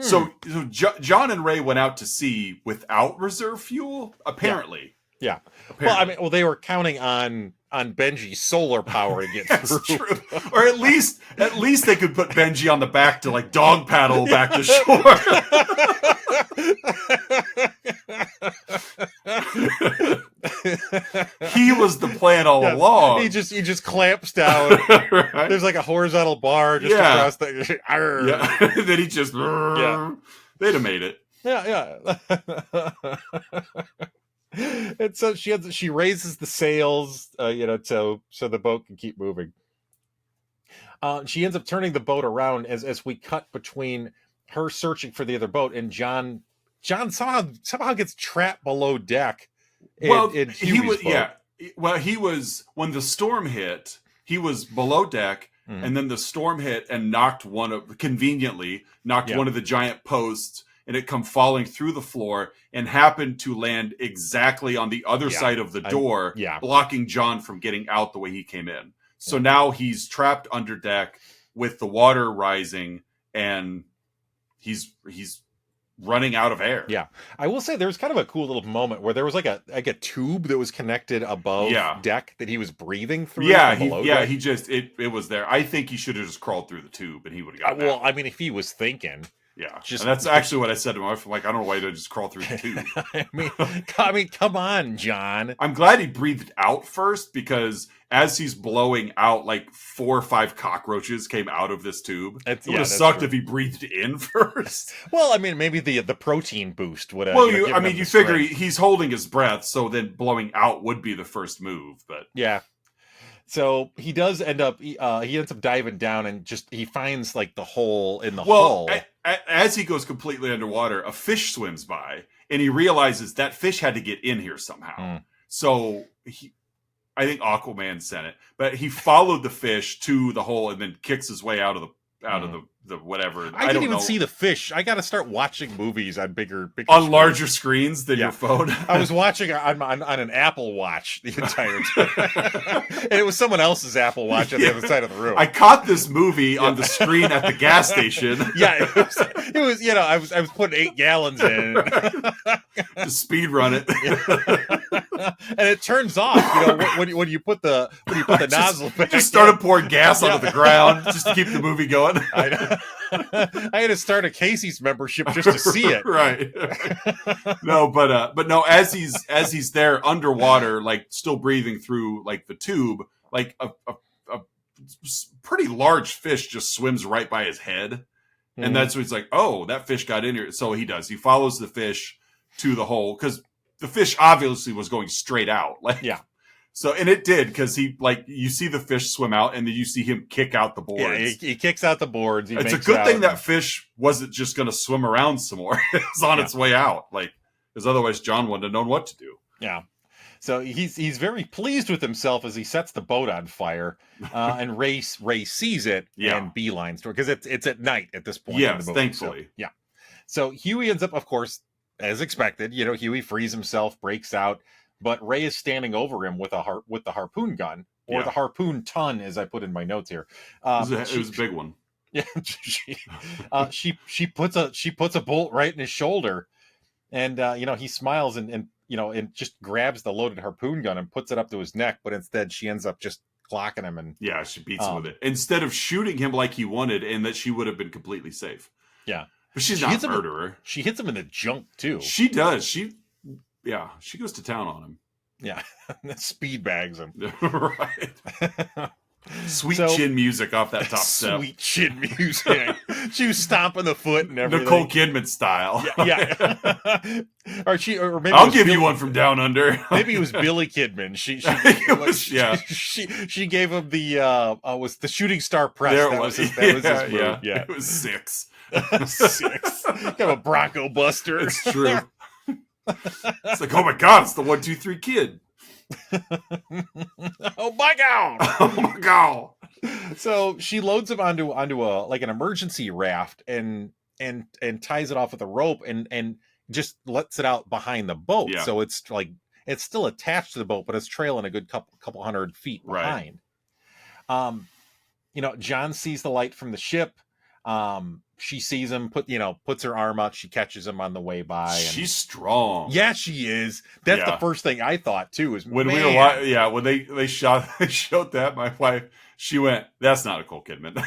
So John and Ray went out to sea without reserve fuel, apparently. Yeah. Apparently. Well, they were counting on Benji's solar power to get through. True. Or at least they could put Benji on the back to like dog paddle back to shore. He was the plan all along. He just clamps down. Right? There's like a horizontal bar just across the. Then he just. They'd have made it. Yeah. And so she raises the sails, so the boat can keep moving. She ends up turning the boat around as we cut between her searching for the other boat and John somehow gets trapped below deck. He was when the storm hit, he was below deck, and then the storm hit and knocked one of the giant posts, and it come falling through the floor and happened to land exactly on the other side of the door, blocking John from getting out the way he came in. So now he's trapped under deck with the water rising, and he's running out of air. Yeah. I will say there was kind of a cool little moment where there was like a tube that was connected above deck that he was breathing through. He just it was there. I think he should have just crawled through the tube and he would have got well, I mean, if he was thinking. Yeah. And that's actually what I said to my wife. I'm like, I don't know why he just crawl through the tube. I mean, come on, John. I'm glad he breathed out first, because as he's blowing out, like 4 or 5 cockroaches came out of this tube. It would have sucked if he breathed in first. Well, I mean, maybe the protein boost would have. Well, you figure he's holding his breath, so then blowing out would be the first move. But yeah. So he does end up. He ends up diving down and he finds like the hole in the hull. As he goes completely underwater, a fish swims by, and he realizes that fish had to get in here somehow. So I think Aquaman sent it, but he followed the fish to the hole and then kicks his way out of the whatever. I didn't even see the fish. I got to start watching movies on bigger on larger screens than your phone. I was watching on an Apple Watch the entire time, and it was someone else's Apple Watch on the other side of the room. I caught this movie on the screen at the gas station. It was I was putting 8 gallons in to speed run it, and it turns off. When you put the nozzle back, just started pouring gas onto the ground just to keep the movie going. I had to start a Casey's membership just to see it. Right. No, but no, as he's there underwater, like still breathing through like the tube, like a pretty large fish just swims right by his head. And that's when he's like, oh, that fish got in here. So he follows the fish to the hole, because the fish obviously was going straight out. So, and it did, because you see the fish swim out, and then you see him kick out the boards. Yeah, he kicks out the boards. It's a good thing that fish wasn't just going to swim around some more. It's on its way out. Because otherwise John wouldn't have known what to do. Yeah. So he's very pleased with himself as he sets the boat on fire, and Ray sees it and beelines to her, because it's at night at this point. Yes, thankfully. So Huey ends up, of course, as expected, Huey frees himself, breaks out, but Ray is standing over him with the harpoon gun, or the harpoon ton, as I put in my notes here. It was a big one. Yeah, she puts a bolt right in his shoulder, and he smiles and just grabs the loaded harpoon gun and puts it up to his neck, but instead she ends up just clocking him, and she beats him with it instead of shooting him like he wanted, and that she would have been completely safe. Yeah, but she's not a murderer. She hits him in the junk too. She does. She goes to town on him. Yeah, speed bags him. Right. Sweet chin music off that top step. Sweet chin music. She was stomping the foot and everything. Nicole Kidman style. Yeah. or maybe I'll give you one from down under. Maybe it was Billy Kidman. She gave him was the shooting star press. That was his move. Yeah. It was 6. 6. Kind of a Bronco Buster. It's true. It's like, oh my God, it's the 1, 2, 3 kid. Oh my God! Oh my God! So she loads him onto an emergency raft and ties it off with a rope and just lets it out behind the boat. Yeah. So it's still attached to the boat, but it's trailing a good couple hundred feet behind. Right. John sees the light from the ship. She sees him, puts her arm out. She catches him on the way by. And she's strong. Yeah, she is. That's the first thing I thought too. Is when we were when they showed that, my wife, she went, "That's not Nicole Kidman."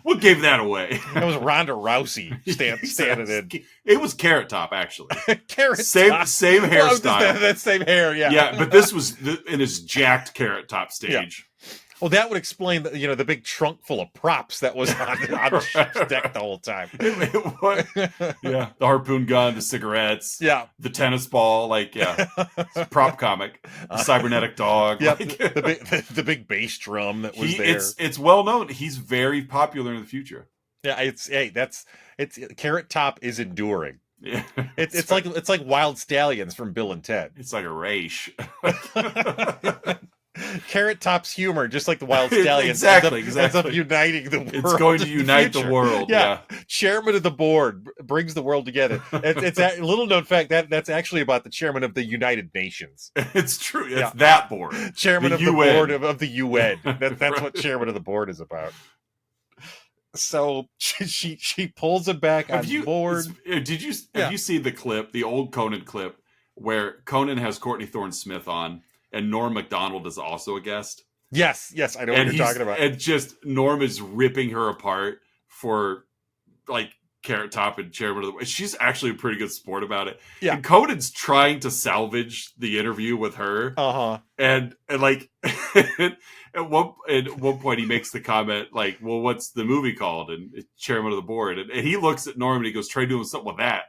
What gave that away? It was Ronda Rousey standing in. It was Carrot Top, actually. Carrot Top. Same hairstyle. That same hair, yeah. Yeah, but this was in his jacked Carrot Top stage. Yeah. Well, that would explain the big trunk full of props that was on the ship's deck the whole time. The harpoon gun, the cigarettes, the tennis ball, prop comic, the cybernetic dog, the big bass drum that was there. It's well known. He's very popular in the future. Yeah, it's Carrot Top is enduring. Yeah, it's like Wild Stallions from Bill and Ted. It's like a race. Carrot Top's humor, just like the Wild Stallions, exactly. ends up uniting the world. It's going to unite the world. Yeah. Chairman of the board brings the world together. It's a little known fact that's actually about the chairman of the United Nations. It's true. It's that board. Chairman of the board of the UN. That's right. What chairman of the board is about. So she pulls him back on board. Have you seen the clip, the old Conan clip, where Conan has Courtney Thorne-Smith on? And Norm Macdonald is also a guest. Yes, I know what you're talking about. And just Norm is ripping her apart for Carrot Top and Chairman of the. She's actually a pretty good sport about it. Yeah. And Conan's trying to salvage the interview with her. And at one point he makes the comment well, what's the movie called? And it's Chairman of the Board. And he looks at Norm and he goes, try doing something with that,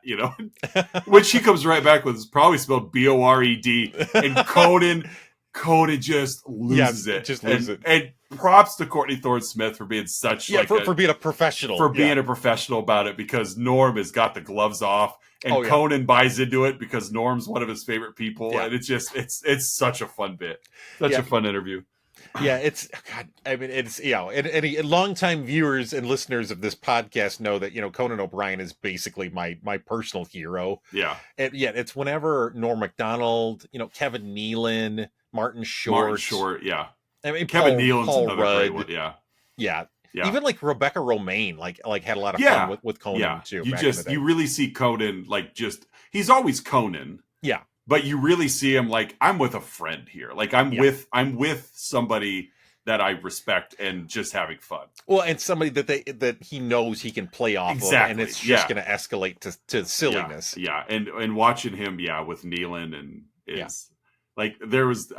Which he comes right back with, it's probably spelled Bored. And Conan just loses it. Just loses it. And props to Courtney Thorne-Smith for being such for being a professional. For being a professional about it, because Norm has got the gloves off. And Conan buys into it because Norm's one of his favorite people. Yeah. And it's such a fun bit. Such a fun interview. Yeah, it's and longtime viewers and listeners of this podcast know that Conan O'Brien is basically my personal hero. Yeah, and it's whenever Norm Macdonald, Kevin Nealon, Martin Short, yeah. I mean, Kevin Nealon's another Rudd, great one. Yeah. Even Rebecca Romaine, had a lot of fun with Conan too. You really see Conan he's always Conan. Yeah. But you really see him I'm with a friend here. I'm with somebody that I respect and just having fun. Well, and somebody that he knows he can play off of, and it's just going to escalate to silliness. Yeah. And watching him, with Nealon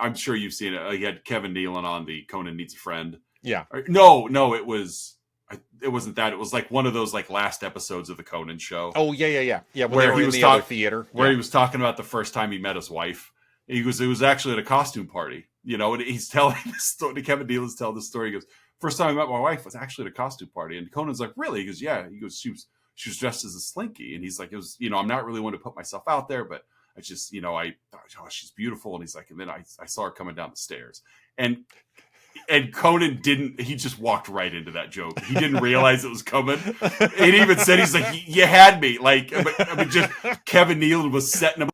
I'm sure you've seen it. He had Kevin Nealon on the Conan Needs a Friend. Yeah. No, it wasn't that. It was one of those last episodes of the Conan show. Oh yeah. Where he was in the other theater, where he was talking about the first time he met his wife. It was actually at a costume party, and he's telling this story. Kevin Nealon's telling the story. He goes, "First time I met my wife was actually at a costume party." And Conan's like, "Really?" He goes, "Yeah." He goes, "She was dressed as a Slinky." And he's like, "It was, I'm not really one to put myself out there, but I just, I thought, oh, she's beautiful." And he's like, and then I saw her coming down the stairs, and And Conan he just walked right into that joke. He didn't realize it was coming. It even said, he's like, you had me. Like, I mean, just Kevin Nealon was setting him,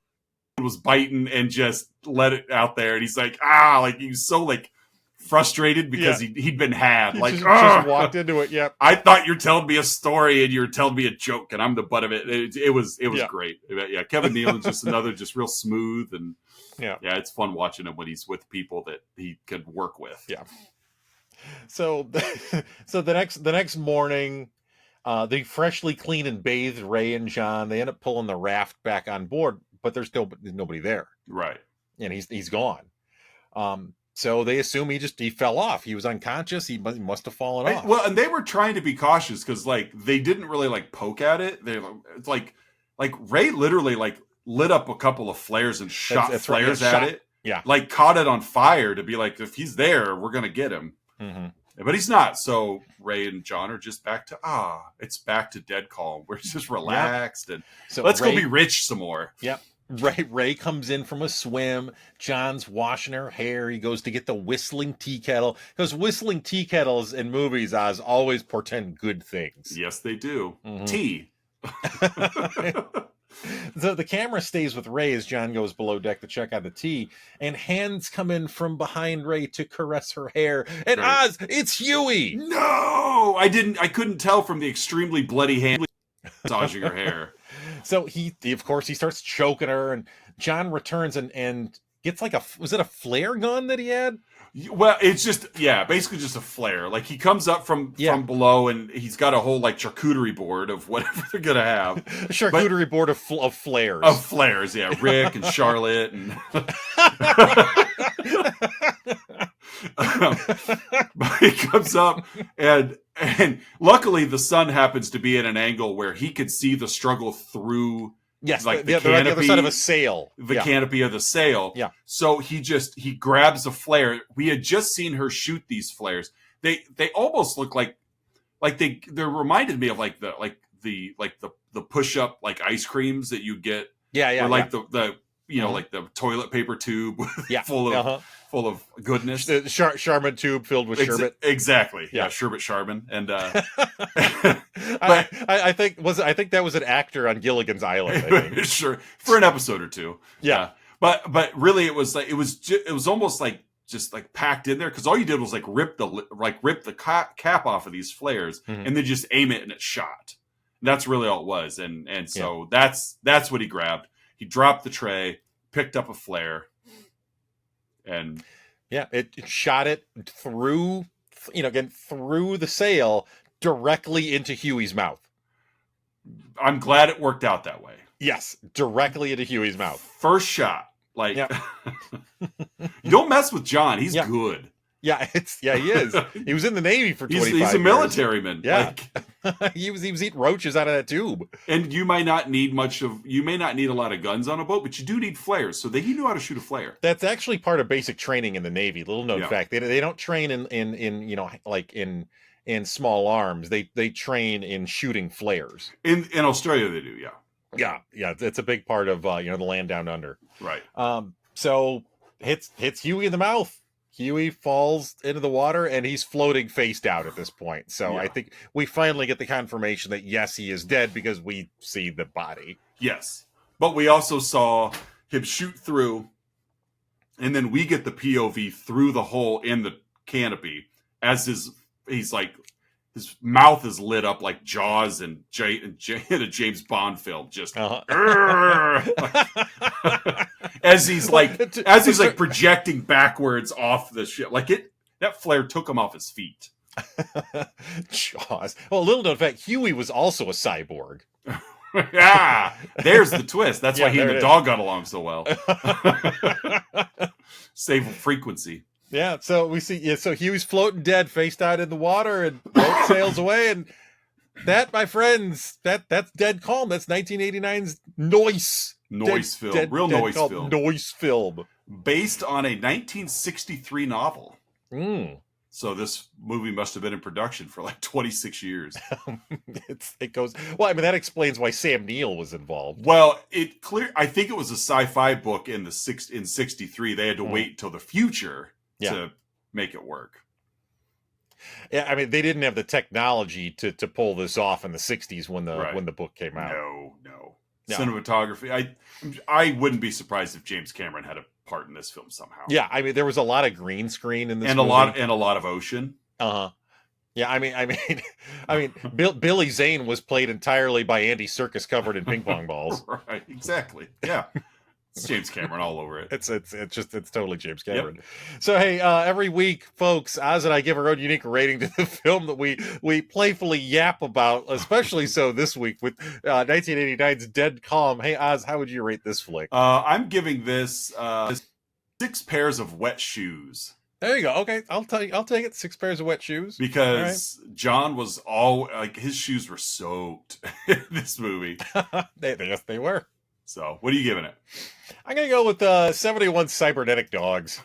was biting and just let it out there. And he's like, like he was so like frustrated because he'd been had. Like, just walked into it. Yep. I thought you're telling me a story and you're telling me a joke and I'm the butt of it. It was great. Yeah. Kevin Nealon's just another, just real smooth and yeah, it's fun watching him when he's with people that he could work with. Yeah. So the next morning, they freshly clean and bathed Ray and John. They end up pulling the raft back on board, but there's nobody there. Right. And he's gone. So they assume he fell off. He was unconscious. He must have fallen off. Well, and they were trying to be cautious because like they didn't really like poke at it. It's like Ray literally like lit up a couple of flares and shot flares at it. Yeah. Like caught it on fire to be like, if he's there, we're going to get him. Mm-hmm. But he's not. So Ray and John are just back to, it's back to dead calm. We're just relaxed. And so let's go be rich some more. Yep. Ray comes in from a swim. John's washing her hair. He goes to get the whistling tea kettle. Because whistling tea kettles in movies always portend good things. Yes, they do. Mm-hmm. Tea. So the camera stays with Ray as John goes below deck to check out the tea, and hands come in from behind Ray to caress her hair. And Oz, it's Huey. No, I couldn't tell from the extremely bloody hand massaging her hair. So he of course he starts choking her, and John returns and gets like was it a flare gun that he had? Well, it's just basically just a flare. Like he comes up from below, and he's got a whole like charcuterie board of whatever they're gonna have. A charcuterie board of flares. Of flares, yeah. Rick and Charlotte and. But he comes up, and luckily the sun happens to be at an angle where he could see the struggle through. Yes, like the canopy, the other side of a sail. The canopy of the sail. Yeah. So he grabs a flare. We had just seen her shoot these flares. They almost look like they reminded me of like the push up like ice creams that you get. Yeah. Or like the like the toilet paper tube full of goodness. The Charmin tube filled with sherbet. Exactly. Yeah, sherbet Charbon. And but I think that was an actor on Gilligan's Island. I think. Sure, for an episode or two. Yeah. But really it was like it was almost like just like packed in there because all you did was like rip the cap off of these flares and then just aim it and it shot. And that's really all it was. And so that's what he grabbed. He dropped the tray, picked up a flare. And it shot it through, through the sail directly into Huey's mouth. I'm glad it worked out that way. Yes, directly into Huey's mouth. First shot. Like, you don't mess with John. He's good. Yeah, he is. He was in the Navy for 25 years. He's a military man. Yeah. he was eating roaches out of that tube. And you may not need a lot of guns on a boat, but you do need flares. So he knew how to shoot a flare. That's actually part of basic training in the Navy. Little known fact. They don't train in small arms. They train in shooting flares. In Australia they do, Yeah. It's a big part of the land down under. Right. So hits Huey in the mouth. Huey falls into the water and he's floating face down at this point. So I think we finally get the confirmation that yes, he is dead because we see the body. Yes. But we also saw him shoot through, and then we get the POV through the hole in the canopy as his mouth is lit up like Jaws in a James Bond film, just as he's projecting backwards off the ship, that flare took him off his feet. Jaws. Well, little known fact, Huey was also a cyborg. There's the twist. That's why he and the dog got along so well. Save frequency. Yeah, so we see. So Huey's floating dead, face down in the water, and boat sails away. And that, my friends, that's dead calm. That's 1989's Noise film, real noise film, Noise film, based on a 1963 novel. So this movie must have been in production for like 26 years. It goes. Well, I mean, that explains why Sam Neill was involved. Well, I think it was a sci-fi book in 63. They had to wait until the future to make it work. Yeah, I mean, they didn't have the technology to pull this off in the '60s when Right. the book came out. No. No. Cinematography. I wouldn't be surprised if James Cameron had a part in this film somehow. Yeah, I mean, there was a lot of green screen in this and movie. a lot of ocean. Uh-huh. Yeah, I mean, Billy Zane was played entirely by Andy Serkis, covered in ping pong balls. Right, exactly. Yeah, it's James Cameron all over it. It's totally James Cameron. Yep. So hey, every week, folks, Oz and I give our own unique rating to the film that we playfully yap about. Especially so this week with 1989's Dead Calm. Hey, Oz, how would you rate this flick? I'm giving this 6 pairs of wet shoes. There you go. Okay, I'll take it. 6 pairs of wet shoes. Because John was his shoes were soaked in this movie. Yes, they were. So, what are you giving it? I'm gonna go with 71 cybernetic dogs.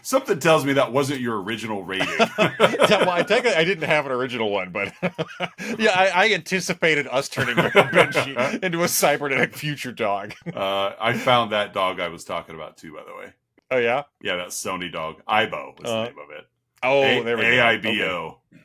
Something tells me that wasn't your original rating. Yeah, well, I didn't have an original one, but yeah, I anticipated us turning Benji into a cybernetic future dog. I found that dog I was talking about too, by the way. Oh yeah, yeah, that Sony dog. Aibo was the name of it. Oh, there we go. AIBO. Okay.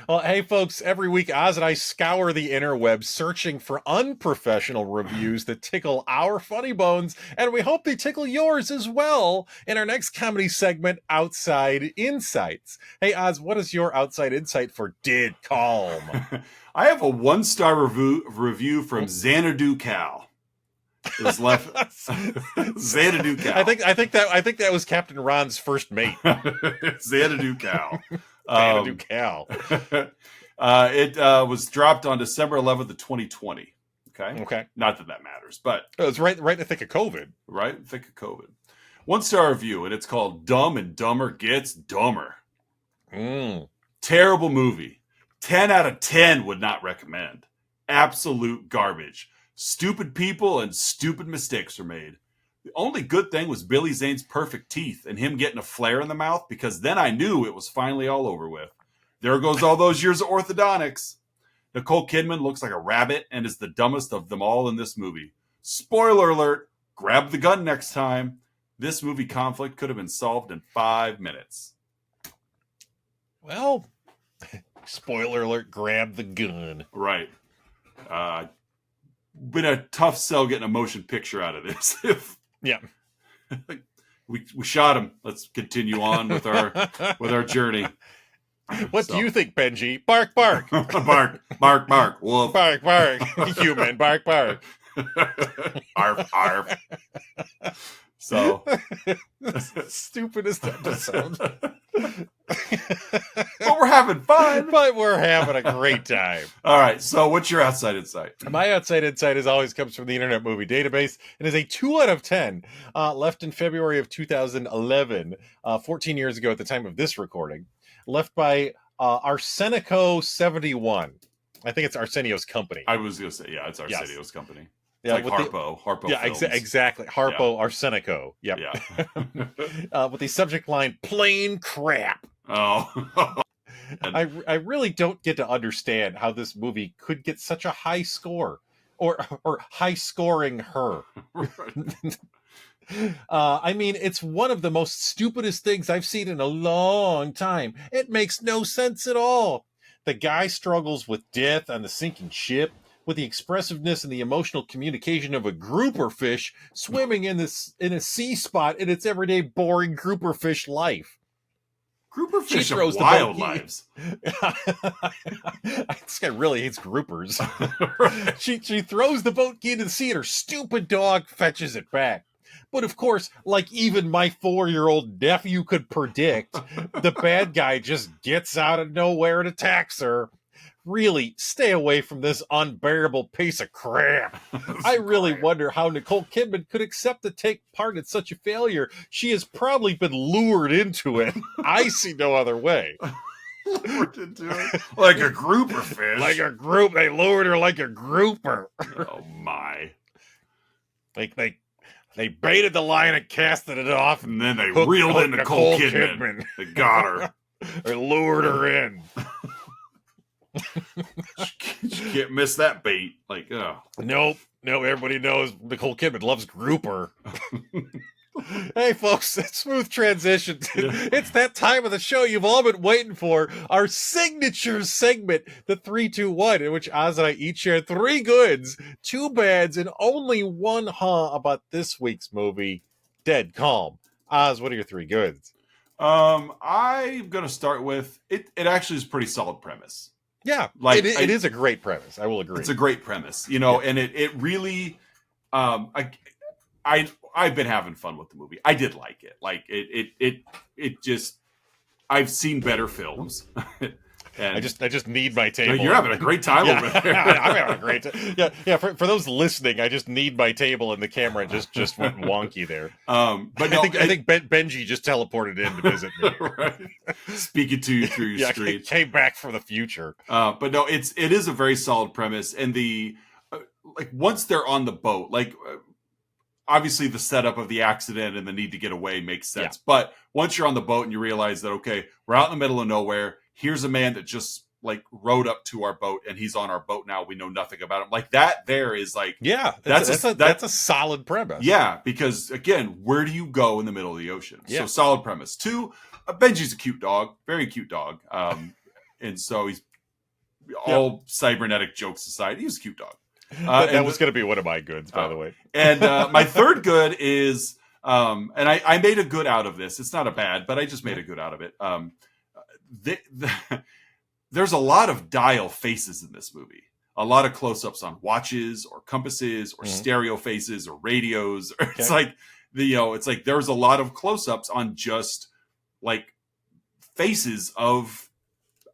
Well, hey, folks, every week Oz and I scour the interwebs searching for unprofessional reviews that tickle our funny bones, and we hope they tickle yours as well in our next comedy segment, Outside Insights. Hey, Oz, what is your outside insight for Dead Calm? I have a 1-star review from Xanadu Cal. Is left Xanadu Cal. I think that was Captain Ron's first mate. Xanadu Cal. Xanadu Cal. It was dropped on December 11th of 2020. Okay. Not that matters, but it was right in the thick of COVID. Right in the thick of COVID. 1-star review, and it's called Dumb and Dumber Gets Dumber. Terrible movie. 10 out of 10 would not recommend. Absolute garbage. Stupid people and stupid mistakes are made. The only good thing was Billy Zane's perfect teeth and him getting a flare in the mouth, because then I knew it was finally all over with. There goes all those years of orthodontics. Nicole Kidman looks like a rabbit and is the dumbest of them all in this movie. Spoiler alert, grab the gun next time. This movie conflict could have been solved in 5 minutes. Well, spoiler alert, grab the gun. Right. Been a tough sell getting a motion picture out of this. Yeah. we shot him. Let's continue on with our journey. What do you think, Benji? Bark, bark. Bark, bark, bark. Wolf. Bark, bark. Human, bark, bark. Arf, arf. So stupidest episode. But we're having fun. But we're having a great time. All right. So what's your outside insight? My outside insight, as always, comes from the Internet Movie Database and is a 2 out of 10, left in February of 2011, 14 years ago at the time of this recording, left by Arsenico71. I think it's Arsenio's company. I was going to say, yeah, it's Arsenio's company. Yeah, like Harpo. Yeah, exactly. Harpo Arsenico. Yep. Yeah. With the subject line, plain crap. Oh. I really don't get to understand how this movie could get such a high score, or high scoring her. I mean, it's one of the most stupidest things I've seen in a long time. It makes no sense at all. The guy struggles with death on the sinking ship, with the expressiveness and the emotional communication of a grouper fish swimming in a sea spot in its everyday boring grouper fish life. Grouper fish have wild lives. This guy really hates groupers. She throws the boat key into the sea and her stupid dog fetches it back. But of course, like even my 4-year-old nephew could predict, the bad guy just gets out of nowhere and attacks her. Really, stay away from this unbearable piece of crap. I really wonder how Nicole Kidman could accept to take part in such a failure. She has probably been lured into it. I see no other way. Lured into it? Like a grouper fish. Like a group. They lured her like a grouper. Oh, my. They baited the line and casted it off. And then they reeled in Nicole Kidman. They got her. They lured her in. She can't miss that bait. Like, oh. Nope. Everybody knows Nicole Kidman loves grouper. Hey, folks, smooth transition. Yeah. It's that time of the show you've all been waiting for. Our signature segment, the 3-2-1, in which Oz and I each share 3 goods, 2 bads, and only 1 about this week's movie, Dead Calm. Oz, what are your 3 goods? I'm gonna start with it. It actually is a pretty solid premise. Yeah, Like it is a great premise. I will agree. It's a great premise, and it really, I've been having fun with the movie. I did like it. Like it just, I've seen better films. And I just need my table. You're having a great time over there. I'm having a great time. Yeah. For those listening, I just need my table, and the camera just went wonky there. But I think Benji just teleported in to visit me. Right. Speaking to you through your screen. Came back from the future. But no, it is a very solid premise, and the once they're on the boat, obviously the setup of the accident and the need to get away makes sense. Yeah. But once you're on the boat and you realize that, okay, we're out in the middle of nowhere. Here's a man that just rowed up to our boat, and he's on our boat now. We know nothing about him. Like that there is that's a solid premise. Yeah. Because again, where do you go in the middle of the ocean? Yeah. So solid premise. 2, Benji's a cute dog, very cute dog. And so he's all cybernetic jokes aside, he's a cute dog. That was going to be one of my goods, by the way. And my third good is, and I made a good out of this. It's not a bad, but I just made a good out of it. There's a lot of dial faces in this movie. A lot of close-ups on watches or compasses or stereo faces or radios. Okay. It's like there's a lot of close-ups on just faces of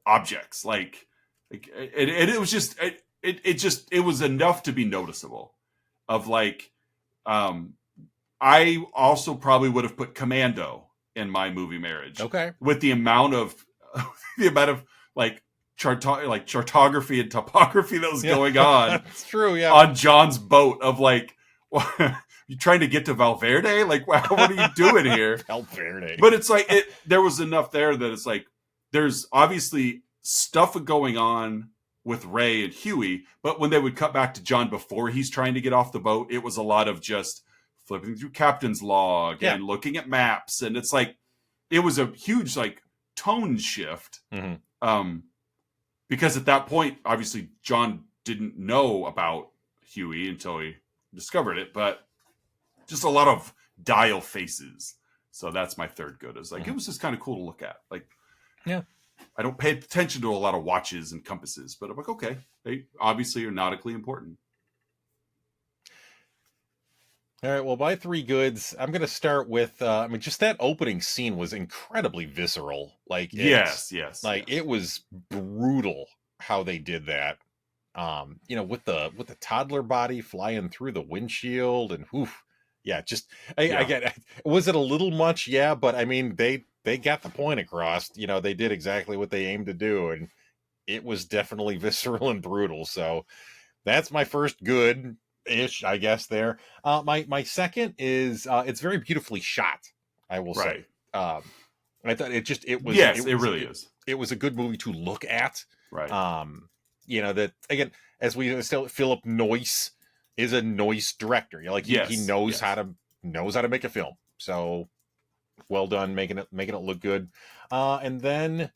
objects. It was just it was enough to be noticeable. I also probably would have put Commando in my movie marriage. Okay. With the amount of chartography and topography that was going on. That's true, yeah. On John's boat of you trying to get to Valverde? What are you doing here? Valverde. But it's there was enough there that it's there's obviously stuff going on with Ray and Huey, but when they would cut back to John before he's trying to get off the boat, it was a lot of just flipping through captain's log and looking at maps, and it's it was a huge tone shift. Mm-hmm. Because at that point, obviously John didn't know about Huey until he discovered it, but just a lot of dial faces. So that's my third good. It was just kind of cool to look at. I don't pay attention to a lot of watches and compasses, but I'm okay, they obviously are nautically important. All right, well, my 3 goods, I'm going to start with, just that opening scene was incredibly visceral. Yes. It was brutal how they did that. With the toddler body flying through the windshield and again, was it a little much? Yeah, but they got the point across. They did exactly what they aimed to do, and it was definitely visceral and brutal. So that's my first good. Ish, I guess there. My second is it's very beautifully shot, I will say. I thought it was. Yes, it really is. It was a good movie to look at. Right. That again, as we still, Philip Noyce is a Noyce director. He knows how to make a film. So well done making it look good. And then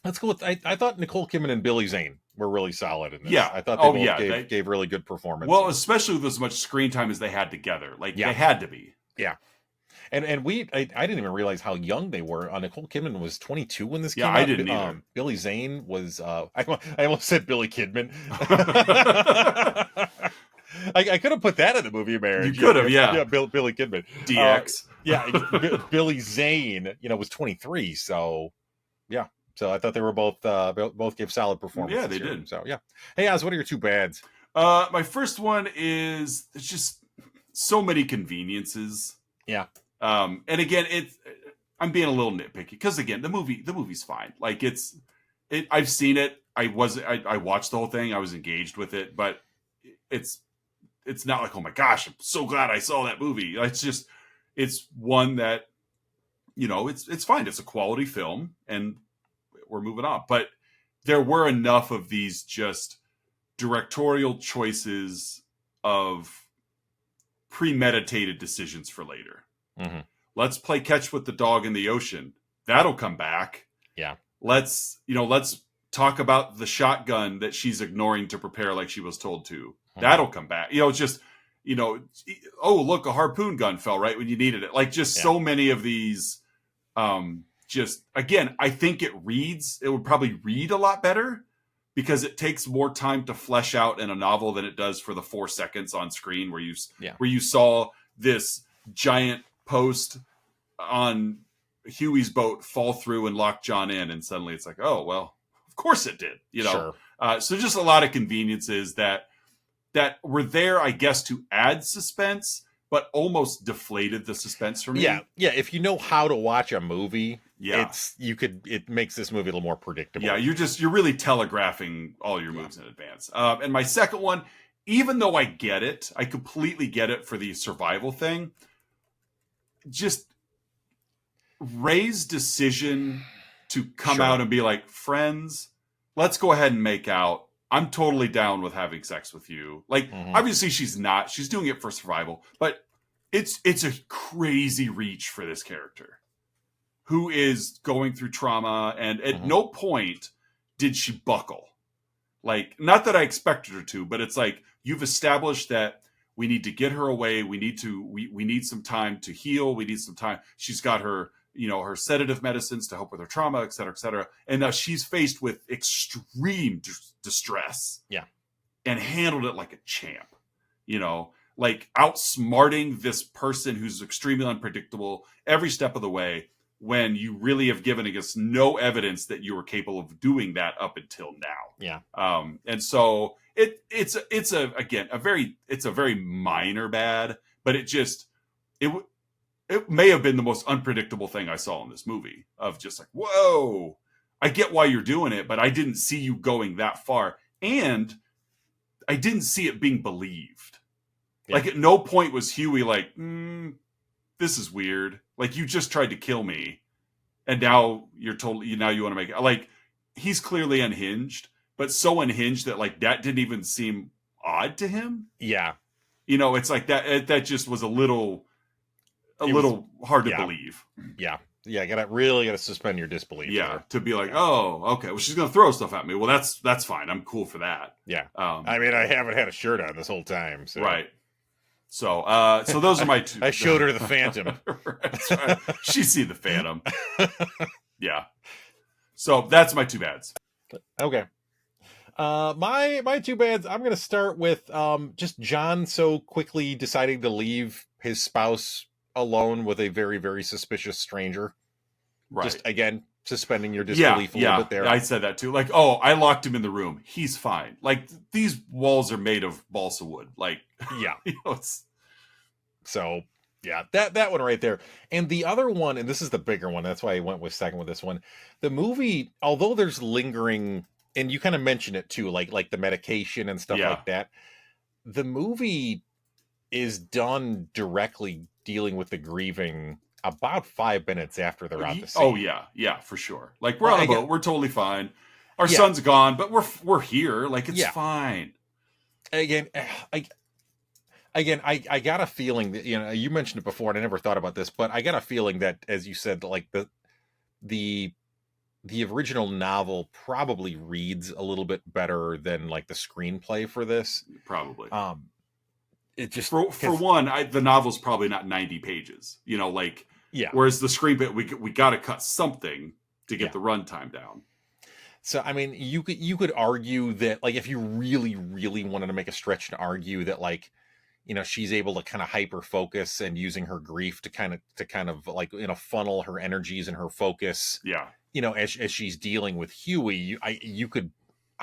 let's go with I thought Nicole Kidman and Billy Zane were really solid in this. Yeah. I thought they gave really good performances. Well, especially with as much screen time as they had together. They had to be. Yeah. And I didn't even realize how young they were. Nicole Kidman was 22 when this came out. Yeah, I didn't either. Billy Zane was I almost said Billy Kidman. I could have put that in the movie marriage. You could have, yeah. Yeah, Billy Kidman. DX. Billy Zane, was 23, so yeah. So I thought they were both gave solid performances. Yeah, they did. So yeah. Hey, Oz, what are your 2 bads? My first one is it's just so many conveniences. Yeah. And again, I'm being a little nitpicky because again, the movie's fine. I've seen it. I watched the whole thing. I was engaged with it, but it's not oh my gosh, I'm so glad I saw that movie. It's one that, it's fine. It's a quality film and we're moving on. But there were enough of these just directorial choices of premeditated decisions for later. Mm-hmm. Let's play catch with the dog in the ocean. That'll come back. Yeah. Let's talk about the shotgun that she's ignoring to prepare like she was told to. Mm-hmm. That'll come back. It's just, oh, look, a harpoon gun fell right when you needed it. Like, just so many of these, just, again, I think it would probably read a lot better because it takes more time to flesh out in a novel than it does for the 4 seconds on screen where you saw this giant post on Huey's boat fall through and lock John in, and suddenly it's like, oh, well, of course it did, Sure. So just a lot of conveniences that were there, I guess, to add suspense, but almost deflated the suspense for me. Yeah. If you know how to watch a movie, yeah, it makes this movie a little more predictable. Yeah, you're really telegraphing all your moves in advance. And my second one, even though I completely get it for the survival thing, just Ray's decision to come out and be like, friends, let's go ahead and make out. I'm totally down with having sex with you. Like, obviously she's not. She's doing it for survival. But it's a crazy reach for this character who is going through trauma. And at no point did she buckle. Like, not that I expected her to, but it's like, you've established that we need to get her away. We need some time to heal. We need some time. She's got her, her sedative medicines to help with her trauma, et cetera, et cetera. And now she's faced with extreme distress. Yeah. And handled it like a champ, like outsmarting this person who's extremely unpredictable every step of the way, when you really have given us no evidence that you were capable of doing that up until now. Yeah. And so it's a very minor bad, but it may have been the most unpredictable thing I saw in this movie, of just like, whoa, I get why you're doing it, but I didn't see you going that far. And I didn't see it being believed. Yeah. Like, at no point was Huey like, this is weird. Like, you just tried to kill me, and now you want to make it. Like, he's clearly unhinged, but so unhinged that, like, that didn't even seem odd to him. Yeah. It's like that just was a little hard to believe. Yeah. Yeah, gotta suspend your disbelief. Yeah, to be like, oh, okay, well, she's gonna throw stuff at me. Well, that's fine. I'm cool for that. Yeah. I mean, I haven't had a shirt on this whole time. So. Right. So those are my two. I showed her the Phantom. That's right. She's seen the Phantom. Yeah. So that's my two bads. Okay. My two bads, I'm gonna start with just John so quickly deciding to leave his spouse alone with a very, very suspicious stranger. Right. Just, again, suspending your disbelief a little bit there. I said that too. Like, oh, I locked him in the room. He's fine. Like, these walls are made of balsa wood. Like, yeah. It's... So, yeah, that one right there. And the other one, and this is the bigger one, that's why I went with second with this one. The movie, although there's lingering, and you kind of mention it too, like the medication and stuff like that, the movie is done directly dealing with the grieving about 5 minutes after they're out to sea. Oh yeah, for sure. Like, we're on a boat, we're totally fine. Our son's gone, but we're here. Like, it's fine. Again, I got a feeling that, you mentioned it before, and I never thought about this, but I got a feeling that, as you said, like the original novel probably reads a little bit better than like the screenplay for this. Probably. It just for one, the novel's probably not 90 pages. Whereas the screenplay, we got to cut something to get the runtime down. So, I mean, you could argue that, like, if you really, really wanted to make a stretch to argue that, like, she's able to kind of hyper focus and using her grief to kind of like, funnel her energies and her focus. Yeah. As she's dealing with Huey, you could,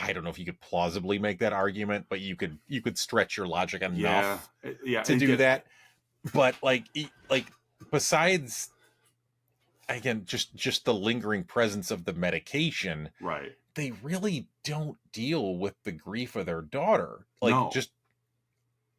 I don't know if you could plausibly make that argument, but you could stretch your logic enough to do that. But like besides, again, just the lingering presence of the medication, right? They really don't deal with the grief of their daughter. Like, no. Just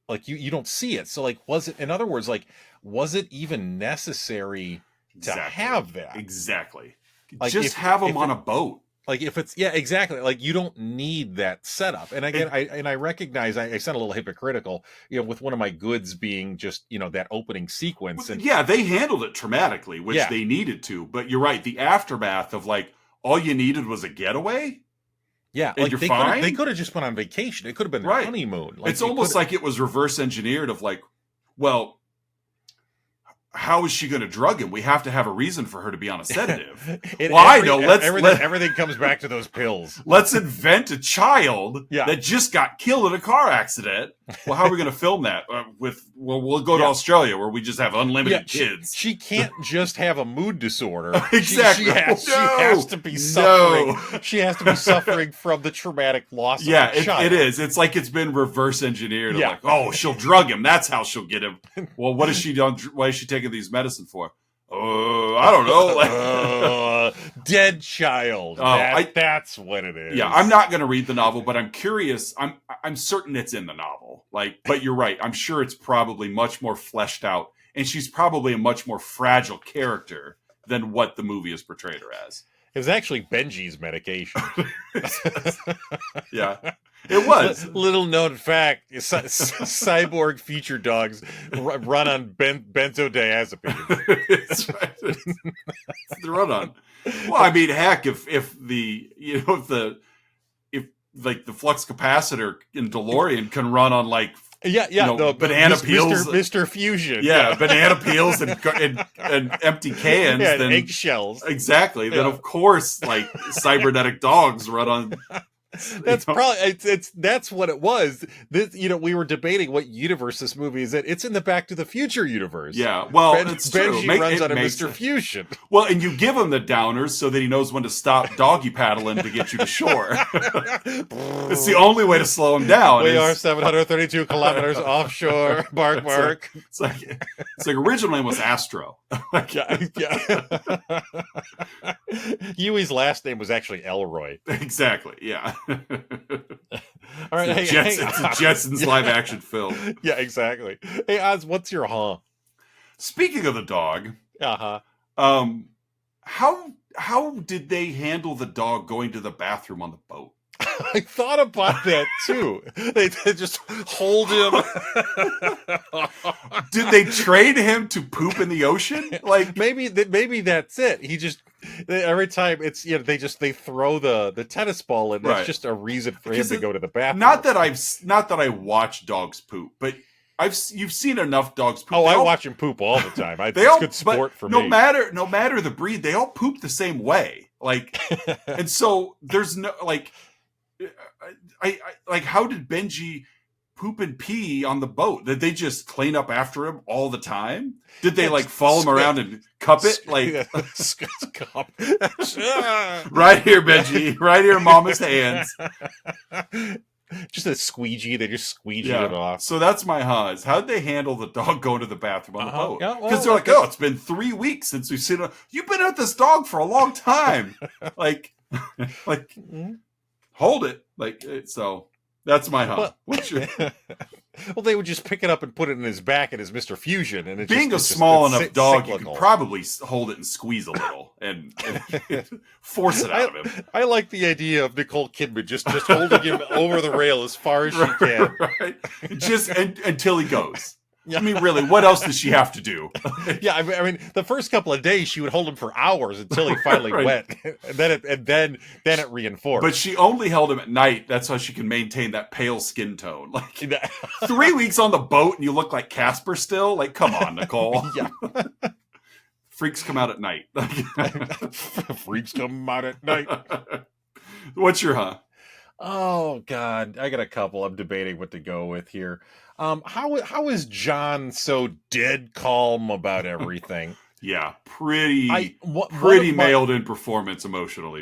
like you don't see it. So, like, was it even necessary to have that? Exactly. Like, just have them on a boat. Like if it's exactly, like you don't need that setup. And again, I recognize I sound a little hypocritical, with one of my goods being just that opening sequence. And yeah, they handled it traumatically, which they needed to. But you're right, the aftermath of like all you needed was a getaway. Yeah, and like you're they fine. Could have just went on vacation. It could have been their honeymoon. Like it's almost like it was reverse engineered of like, well, how is she going to drug him? We have to have a reason for her to be on a sedative. I know. Everything comes back to those pills. Let's invent a child that just got killed in a car accident. Well, how are we going to film that? We'll go to Australia where we just have unlimited kids. She can't just have a mood disorder. Exactly. She has to be suffering. She has to be suffering from the traumatic loss of a child. It is. It's like it's been reverse engineered. Like, oh, she'll drug him. That's how she'll get him. Well, what has she done? Why is she taking these medicine for? I don't know. Dead child. That's what it is. Yeah, I'm not going to read the novel, but I'm curious. I'm certain it's in the novel. But you're right. I'm sure it's probably much more fleshed out, and she's probably a much more fragile character than what the movie has portrayed her as. It was actually Benji's medication. Yeah, it was. Little known fact: cyborg feature dogs run on benzodiazepines. That's right. They run on. Well, I mean, heck, if the flux capacitor in DeLorean can run on like. Banana peels, Mr. Fusion. Yeah, banana peels and empty cans. Yeah, and eggshells. Exactly. Then of course, like cybernetic dogs run on. That's probably that's what it was. This, we were debating what universe this movie is in. It's in the Back to the Future universe. Yeah, well, it's true. Benji runs on a Mr. Fusion. Well, and you give him the downers so that he knows when to stop doggy paddling to get you to shore. It's the only way to slow him down. We are 732 kilometers offshore. Bark. It's like original name was Astro. Huey's last name was actually Elroy. Exactly. Yeah. All right. It's a Jetsons live action film. Yeah, exactly. Hey, Oz, what's your Speaking of the dog, how did they handle the dog going to the bathroom on the boat? I thought about that too. They just hold him. Did they train him to poop in the ocean? Like maybe that's it. He just every time it's they throw the tennis ball and it's just a reason for him to go to the bathroom. Not that I watch dogs poop, but you've seen enough dogs poop. Oh, I watch him poop all the time. It's good sport for me. No matter the breed, they all poop the same way. Like, and so there's no like. I how did Benji poop and pee on the boat? Did they just clean up after him all the time? Did they follow him around and cup it? Cup. Right here, Benji. Right here, Mama's hands. Just a squeegee. They just squeegee it off. So that's my Haas. How did they handle the dog going to the bathroom on the boat? Because they're like, it's been 3 weeks since we've seen you've been with this dog for a long time. Hold it. So that's my Haas. Well, they would just pick it up and put it in his back in his Mr. Fusion. And being a small enough dog, you could probably hold it and squeeze a little and force it out of him. I like the idea of Nicole Kidman just holding him over the rail as far as she can. Right. Just until he goes. Yeah. I mean, really, what else does she have to do? Yeah, I mean, the first couple of days she would hold him for hours until he finally went, and then it reinforced. But she only held him at night. That's how she can maintain that pale skin tone. 3 weeks on the boat and you look like Casper still. Come on, Nicole. Yeah. Freaks come out at night. Freaks come out at night. What's your Oh God, I got a couple. I'm debating what to go with here. How is John so dead calm about everything? Yeah, pretty mailed in performance emotionally.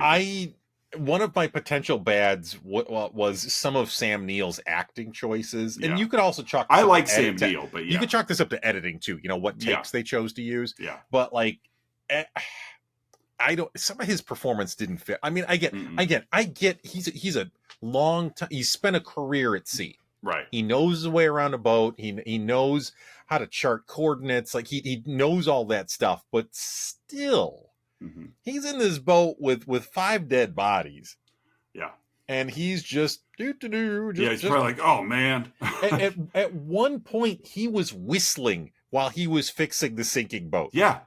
One of my potential bads was some of Sam Neill's acting choices, and you could also chalk. I like Sam Neill, but you could chalk this up to editing too. What takes they chose to use. Yeah, but I don't. Some of his performance didn't fit. I mean, I get. He's a long time. He's spent a career at sea. Right. He knows the way around a boat. He knows how to chart coordinates. He knows all that stuff. But still, Mm-hmm. He's in this boat with 5 dead bodies. Yeah. And he's just He's probably like, oh man. at one point he was whistling while he was fixing the sinking boat. Yeah.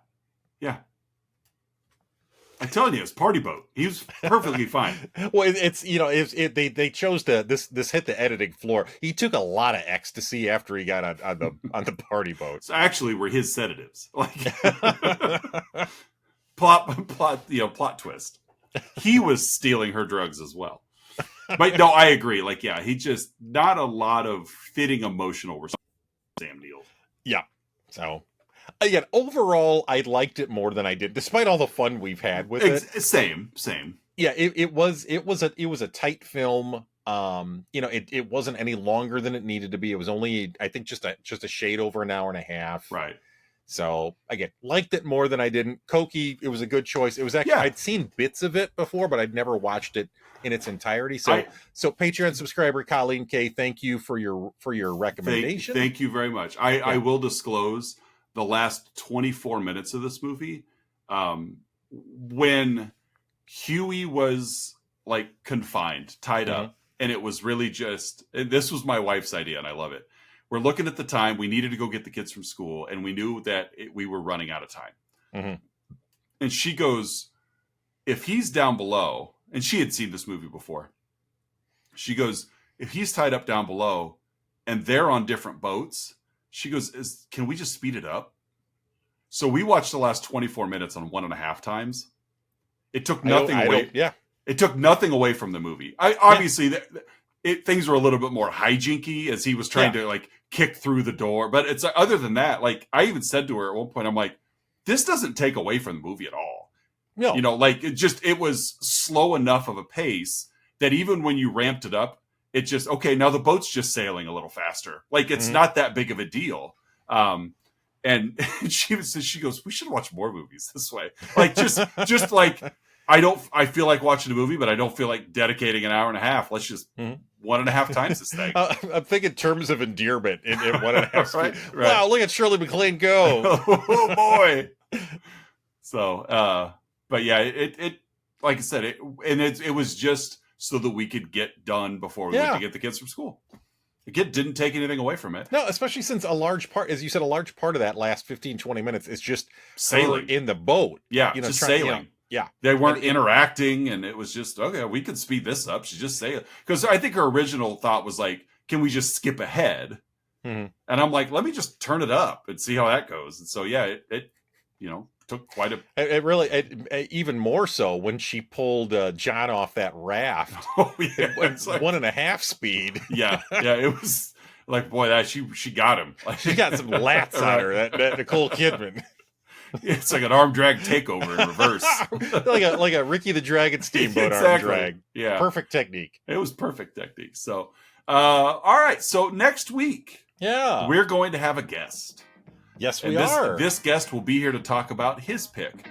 I'm telling you, it's party boat. He was perfectly fine. Well, it's they chose this hit the editing floor. He took a lot of ecstasy after he got on the party boat. So actually, were his sedatives like plot twist. He was stealing her drugs as well. But no, I agree. Like, yeah, he just not a lot of fitting emotional response. Sam Neill. Yeah. So. Again, overall, I liked it more than I did, despite all the fun we've had with it. Same. Yeah, it was a tight film. It wasn't any longer than it needed to be. It was only, I think, just a shade over an hour and a half. Right. So again, liked it more than I didn't. Koki, it was a good choice. It was actually I'd seen bits of it before, but I'd never watched it in its entirety. So Patreon subscriber Colleen K, thank you for your recommendation. Thank you very much. I will disclose the last 24 minutes of this movie, when Huey was like confined, tied up, and it was really just, and this was my wife's idea, and I love it. We're looking at the time, we needed to go get the kids from school, and we knew that we were running out of time. Mm-hmm. And she goes, if he's down below, and she had seen this movie before, she goes, if he's tied up down below and they're on different boats, she goes, can we just speed it up? So we watched the last 24 minutes on 1.5 times. It took nothing away. It took nothing away from the movie. Obviously, things were a little bit more hijinky as he was trying to like kick through the door. But it's other than that, like I even said to her at one point, I'm like, this doesn't take away from the movie at all. No. Like it was slow enough of a pace that even when you ramped it up, it just, okay, now the boat's just sailing a little faster. Like, it's not that big of a deal. And she goes, we should watch more movies this way. Like, just like, I feel like watching a movie, but I don't feel like dedicating an hour and a half. Let's just 1.5 times this thing. I'm thinking terms of endearment in 1.5 right. Wow, look at Shirley MacLaine go. Oh, boy. So, but yeah, it like I said, it was just so that we could get done before we went to get the kids from school. The kid didn't take anything away from it. No, especially since a large part, as you said, a large part of that last 15, 20 minutes is just sailing in the boat. Yeah, just sailing. They weren't interacting, and it was just, okay, we could speed this up. She just sailing. Because I think her original thought was like, can we just skip ahead? Mm-hmm. And I'm like, let me just turn it up and see how that goes. And so, yeah, it took quite a... It really, even more so when she pulled John off that raft. Oh, yeah. It's like 1.5 speed. Yeah, it was like, boy, that she got him. She got some lats on her, that Nicole Kidman. It's like an arm drag takeover in reverse. like a Ricky the Dragon Steamboat arm drag. Yeah. Perfect technique. It was perfect technique. So, all right. So next week, we're going to have a guest. Yes, we are. This guest will be here to talk about his pick.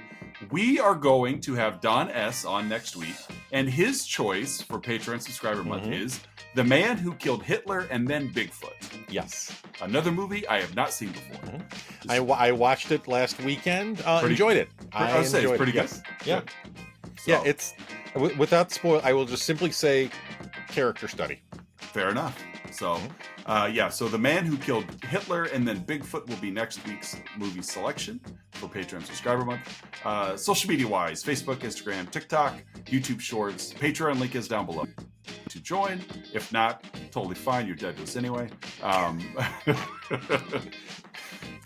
We are going to have Don S. on next week, and his choice for Patreon Subscriber Month is The Man Who Killed Hitler and Then Bigfoot. Yes. Another movie I have not seen before. Mm-hmm. I watched it last weekend. Enjoyed it. I would say it's pretty good. Yeah. So. Yeah, it's, without spoil, I will just simply say character study. Fair enough. So, so The Man Who Killed Hitler and Then Bigfoot will be next week's movie selection for Patreon Subscriber Month. Social media-wise, Facebook, Instagram, TikTok, YouTube Shorts. Patreon link is down below to join. If not, totally fine. You're dead to us anyway.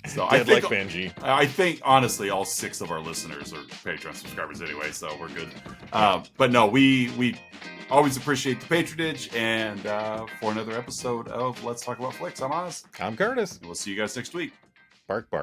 So dead like Banji. I think, honestly, all 6 of our listeners are Patreon subscribers anyway, so we're good. But no, we always appreciate the patronage, and for another episode of Let's Talk About Flicks, I'm Oz. I'm Curtis. We'll see you guys next week. Bark, bark.